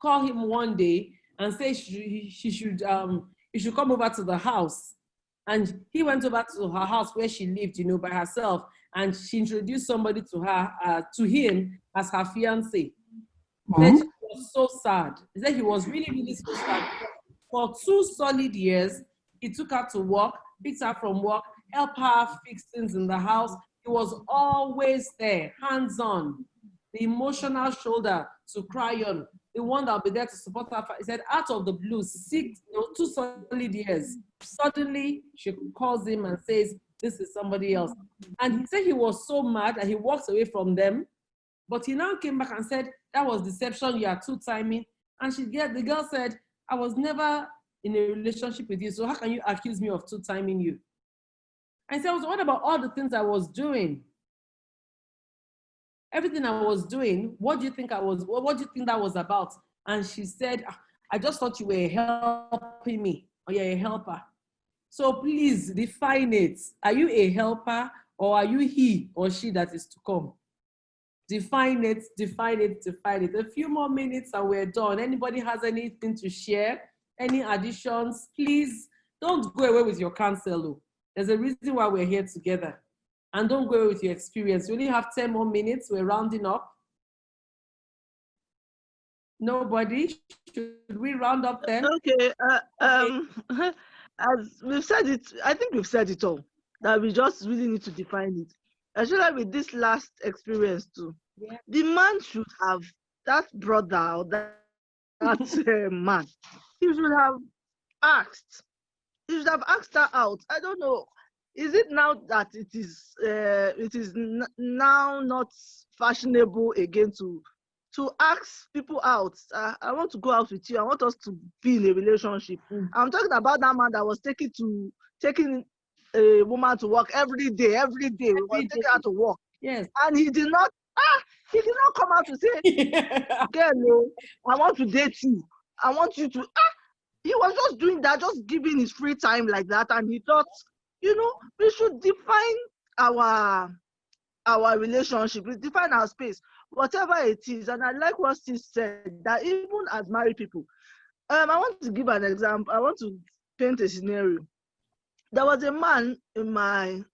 call him one day and say he should come over to the house. And he went over to her house where she lived, by herself. And she introduced somebody to her, to him as her fiance. Then she was so sad. He said he was really, really so sad. For 2 solid years, he took her to work, picked her from work, helped her fix things in the house. He was always there, hands-on, the emotional shoulder to cry on, the one that will be there to support her. He said, out of the blue, 2 solid years, suddenly she calls him and says, this is somebody else. And he said he was so mad that he walks away from them. But he now came back and said, that was deception, you are two-timing. And the girl said, I was never in a relationship with you, so how can you accuse me of two-timing you? And he said, what about all the things I was doing? Everything I was doing, what do you think that was about? And she said, I just thought you were helping me, or you're a helper. So please define it. Are you a helper, or are you he or she that is to come? Define it, define it, define it. A few more minutes and we're done. Anybody has anything to share? Any additions? Please don't go away with your counsel. There's a reason why we're here together. And don't go away with your experience. We only have 10 more minutes. We're rounding up. Nobody? Should we round up then? Okay. As we've said it, I think we've said it all. That we just really need to define it. Especially with this last experience too. Yeah. The man should have, that brother or that man, he should have asked. He should have asked her out. I don't know. Is it now that it is now not fashionable again to ask people out? I want to go out with you. I want us to be in a relationship. I'm talking about that man that was taking a woman to work every day. We was taking her to work. Yes. And he did not come out to say, girl, no, I want to date you. I want you to. He was just doing that, just giving his free time like that. And he thought, we should define our relationship, we define our space, whatever it is. And I like what she said, that even as married people, I want to give an example. I want to paint a scenario. There was a man in more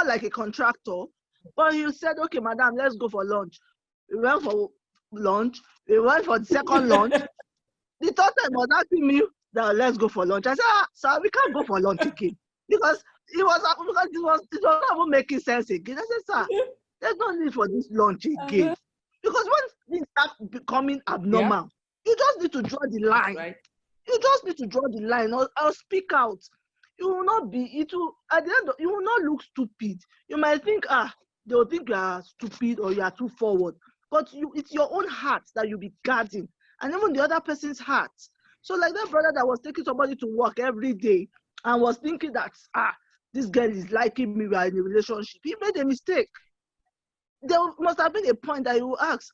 like a contractor, but he said, okay, madam, let's go for lunch. We went for lunch. We went for the second lunch. The third time was asking me that let's go for lunch. I said, sir, we can't go for lunch again. Because it was not even making sense again. I said, sir, there's no need for this lunch again. Because once things start becoming abnormal, you just need to draw the line. Right. You just need to draw the line or speak out. You will not at the end, you will not look stupid. You might think, they will think you are stupid or you are too forward. But it's your own heart that you'll be guarding. And even the other person's heart. So like that brother that was taking somebody to work every day and was thinking that, this girl is liking me, we are in a relationship. He made a mistake. There must have been a point that he will ask,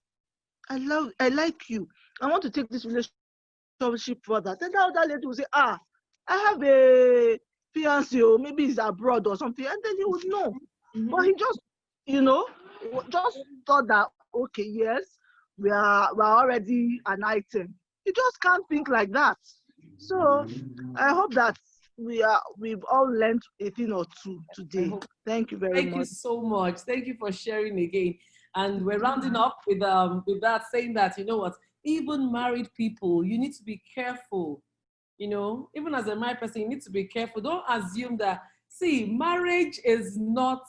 I like you. I want to take this relationship further. Then that lady will say, I have a fiancé, or maybe he's abroad or something. And then he would know. But he just, just thought that, okay, yes, we're already an item. You just can't think like that. So I hope that we've all learned a thing or two today. Thank you very much. Thank you so much. Thank you for sharing again. And we're rounding up with that, saying that, you know what, even married people, you need to be careful. Even as a married person, you need to be careful. Don't assume that, marriage is not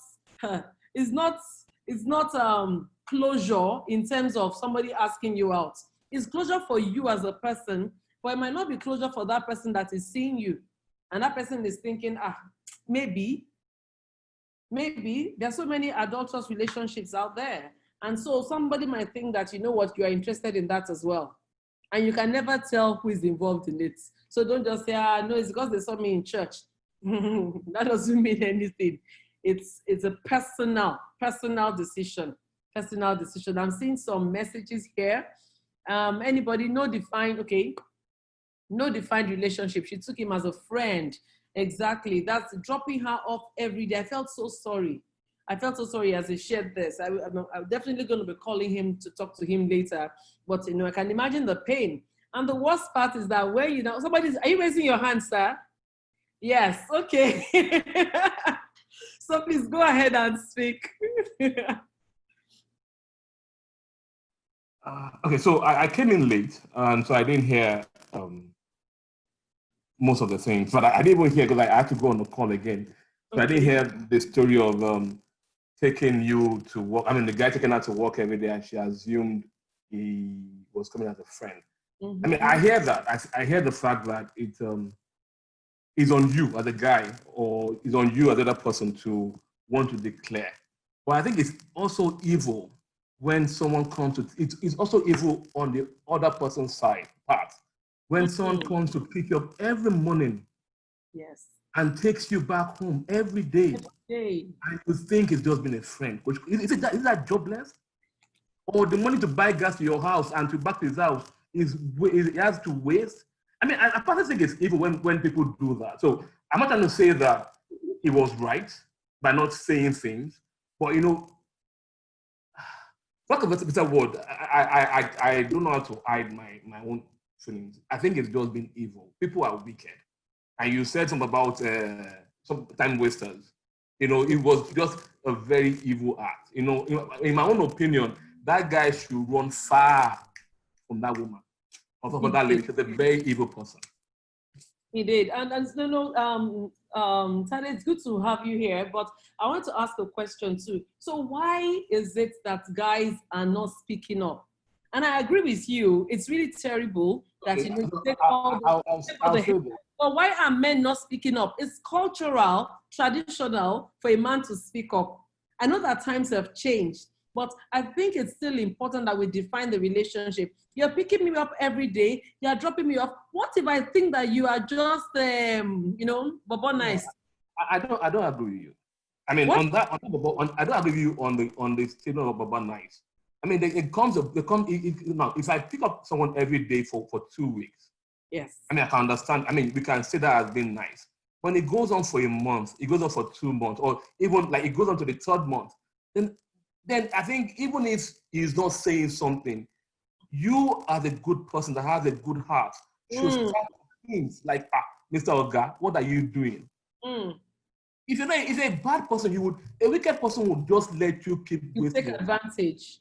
closure in terms of somebody asking you out. It's closure for you as a person, but it might not be closure for that person that is seeing you. And that person is thinking, maybe there's so many adulterous relationships out there. And so somebody might think that, you know what, you are interested in that as well. And you can never tell who is involved in it. So don't just say, no, it's because they saw me in church. That doesn't mean anything. It's a personal decision. Personal decision. I'm seeing some messages here. Anybody, no defined relationship. She took him as a friend. Exactly. That's dropping her off every day. I felt so sorry as he shared this. I'm definitely going to be calling him to talk to him later. But, I can imagine the pain. And the worst part is that are you raising your hand, sir? Yes. Okay. So please go ahead and speak. Okay, so I came in late, and so I didn't hear most of the things. But I didn't even hear because I had to go on the call again. So I didn't hear the story of taking you to work. I mean, the guy taking her to work every day, and she assumed he was coming as a friend. I mean, I hear that. I hear the fact that it's on you as a guy, or it's on you as another person to want to declare. But I think it's also evil when someone comes to, it's also evil on the other person's part. When someone comes to pick you up every morning, yes, and takes you back home every day, and you think it's just been a friend. Is that jobless? Or the money to buy gas to your house and to back to his house it has to waste? I mean, I personally think it's evil when people do that. So I'm not trying to say that he was right by not saying things, but lack of a better word, I don't know how to hide my own feelings. I think it's just been evil. People are wicked. And you said something about some time wasters. It was just a very evil act. In my own opinion, that guy should run far from that woman. Also from that lady, she's a very evil person. He did. And Tade, it's good to have you here, but I want to ask a question too. So why is it that guys are not speaking up? And I agree with you. It's really terrible that you need to take all the but why are men not speaking up? It's cultural, traditional for a man to speak up. I know that times have changed, but I think it's still important that we define the relationship. You're picking me up every day. You're dropping me off. What if I think that you are just, Bobo nice? I don't agree with you. I mean, I don't agree with you on the statement of Bobo nice. I mean, if I pick up someone every day for 2 weeks, yes. I mean, I can understand. I mean, we can say that as being nice. When it goes on for a month, it goes on for 2 months, or even like it goes on to the 3rd month, then I think even if he's not saying something, you as a good person that has a good heart should start things like, Mr. Oga, what are you doing? If you're a bad person, a wicked person would just let you keep wasting. Take advantage.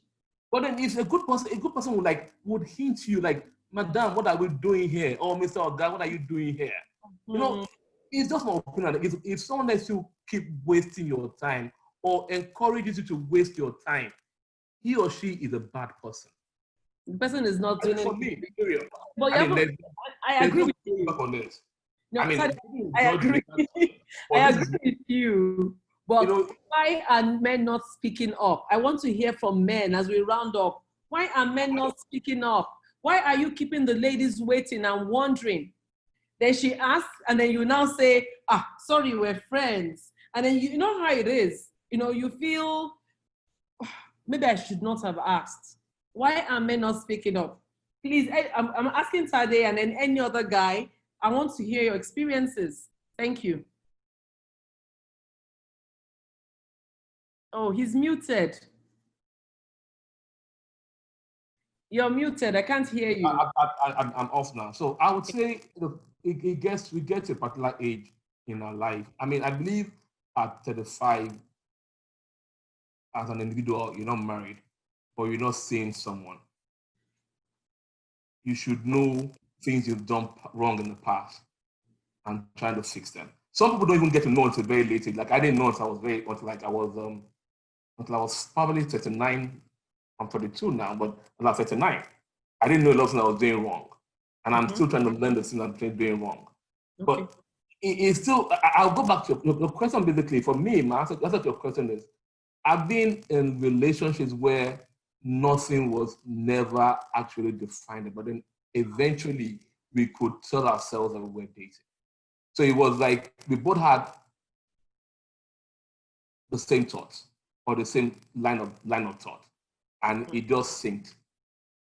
But then if a good person would hint to you like, Madam, what are we doing here? Or Mr. Oga, what are you doing here? You know, it's just my opinion. If someone lets you keep wasting your time or encourages you to waste your time, he or she is a bad person. The person is not doing anything. But I agree with you. On this. No, I agree. I agree with you. But why are men not speaking up? I want to hear from men as we round up. Why are men not speaking up? Why are you keeping the ladies waiting and wondering? Then she asks, and then you now say, sorry, we're friends. And then you know how it is. You feel, maybe I should not have asked. Why are men not speaking up? Please, I'm asking Tade and then any other guy. I want to hear your experiences. Thank you. Oh, he's muted. You're muted. I can't hear you. I'm off now. So I would say we get to a particular age in our life. I mean, I believe at 35, as an individual, you're not married, but you're not seeing someone. You should know things you've done wrong in the past and trying to fix them. Some people don't even get to know until very late. Like I didn't know until I was probably 39. I'm 32 now, but when I was 39, I didn't know a lot of things I was doing wrong. And I'm still trying to learn the things I'm doing wrong. Okay. But it's still, I'll go back to your question basically. For me, my answer to your question is, I've been in relationships where nothing was never actually defined, but then eventually we could tell ourselves that we were dating. So it was like we both had the same thoughts or the same line of thought, and it just synced.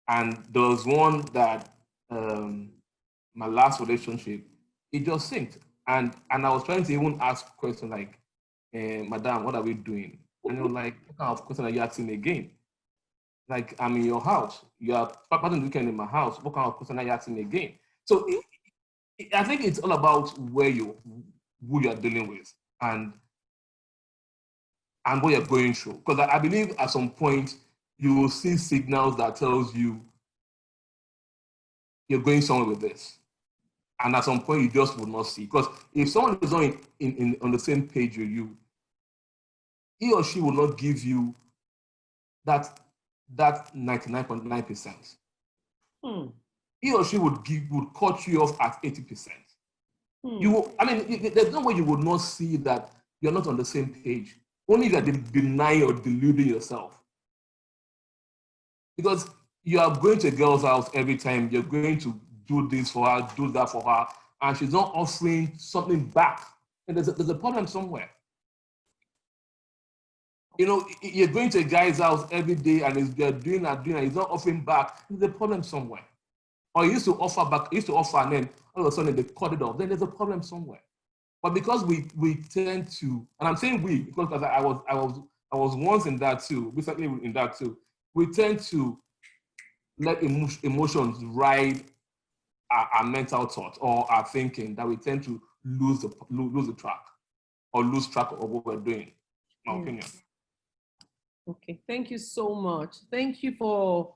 And there was one that my last relationship, it just synced, and I was trying to even ask questions like, "Madam, what are we doing?" And they were like, "What kind of question are you asking me again? Like, I'm in your house. You are passing the weekend in my house. What kind of question are you asking me again?" So I think it's all about who you're dealing with and what you're going through. Because I believe at some point you will see signals that tells you you're going somewhere with this. And at some point you just will not see. Because if someone is not on the same page with you, he or she will not give you that 99.9%. He or she would cut you off at 80%. There's no way you would not see that you're not on the same page. Only that they deny or deluding yourself. Because you are going to a girl's house every time, you're going to do this for her, do that for her, and she's not offering something back. And there's a problem somewhere. You're going to a guy's house every day and they're doing and he's not offering back. There's a problem somewhere. Or he used to offer back, and then all of a sudden they cut it off. Then there's a problem somewhere. But because we tend to, and I'm saying we, because I was once in that too, recently in that too, we tend to let emotions ride our mental thought or our thinking, that we tend to lose the track or lose track of what we're doing, in my opinion. Okay, thank you so much. Thank you for,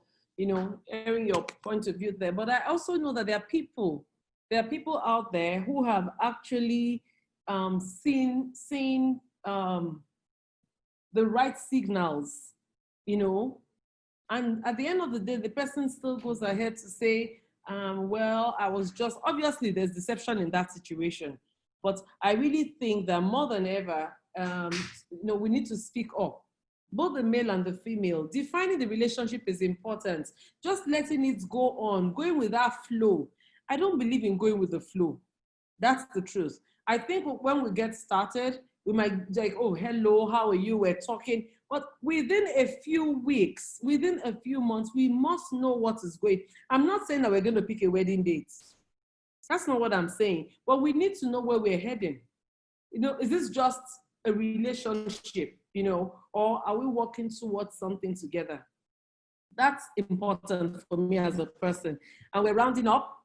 airing your point of view there. But I also know that there are people out there who have actually seen the right signals, and at the end of the day, the person still goes ahead to say, well, I was just, obviously there's deception in that situation. But I really think that more than ever, we need to speak up, both the male and the female. Defining the relationship is important. Just letting it go on, going with that flow. I don't believe in going with the flow. That's the truth. I think when we get started, we might like, oh, hello, how are you? We're talking. But within a few weeks, within a few months, we must know what is going. I'm not saying that we're going to pick a wedding date. That's not what I'm saying. But we need to know where we're heading. Is this just a relationship, or are we working towards something together? That's important for me as a person. And we're rounding up.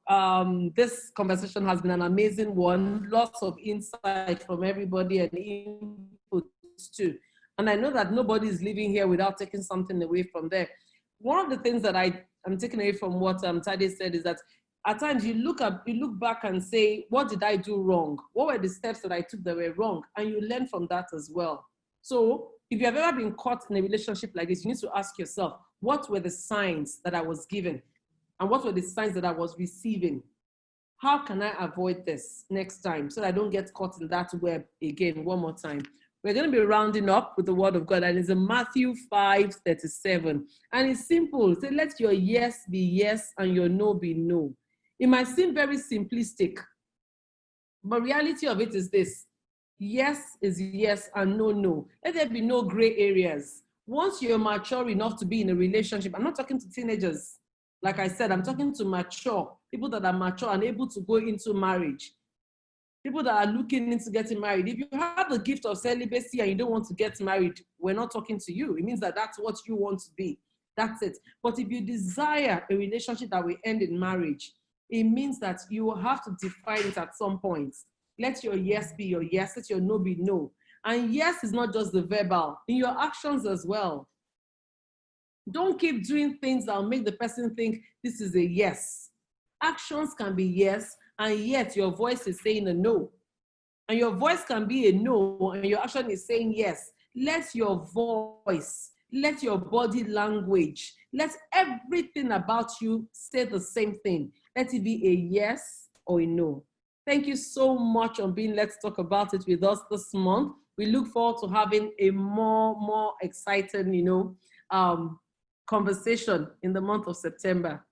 This conversation has been an amazing one. Lots of insight from everybody and inputs too. And I know that nobody is leaving here without taking something away from there. One of the things that I'm taking away from what Tade said is that at times you look back and say, what did I do wrong? What were the steps that I took that were wrong? And you learn from that as well. So if you have ever been caught in a relationship like this, you need to ask yourself, what were the signs that I was given? And what were the signs that I was receiving? How can I avoid this next time so that I don't get caught in that web again one more time? We're going to be rounding up with the word of God, and it's in Matthew 5:37. And it's simple. Say, let your yes be yes and your no be no. It might seem very simplistic, but reality of it is this. Yes is yes and no, no. Let there be no gray areas. Once you're mature enough to be in a relationship, I'm not talking to teenagers. Like I said, I'm talking to mature, people that are mature and able to go into marriage. People that are looking into getting married. If you have the gift of celibacy and you don't want to get married, we're not talking to you. It means that that's what you want to be. That's it. But if you desire a relationship that will end in marriage, it means that you will have to define it at some point. Let your yes be your yes, let your no be no. And yes is not just the verbal, in your actions as well. Don't keep doing things that will make the person think this is a yes. Actions can be yes, and yet your voice is saying a no. And your voice can be a no, and your action is saying yes. Let your voice, let your body language, let everything about you say the same thing. Let it be a yes or a no. Thank you so much on being Let's Talk About It with us this month. We look forward to having a more exciting, conversation in the month of September.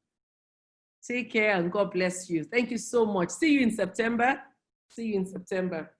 Take care and God bless you. Thank you so much. See you in September. See you in September.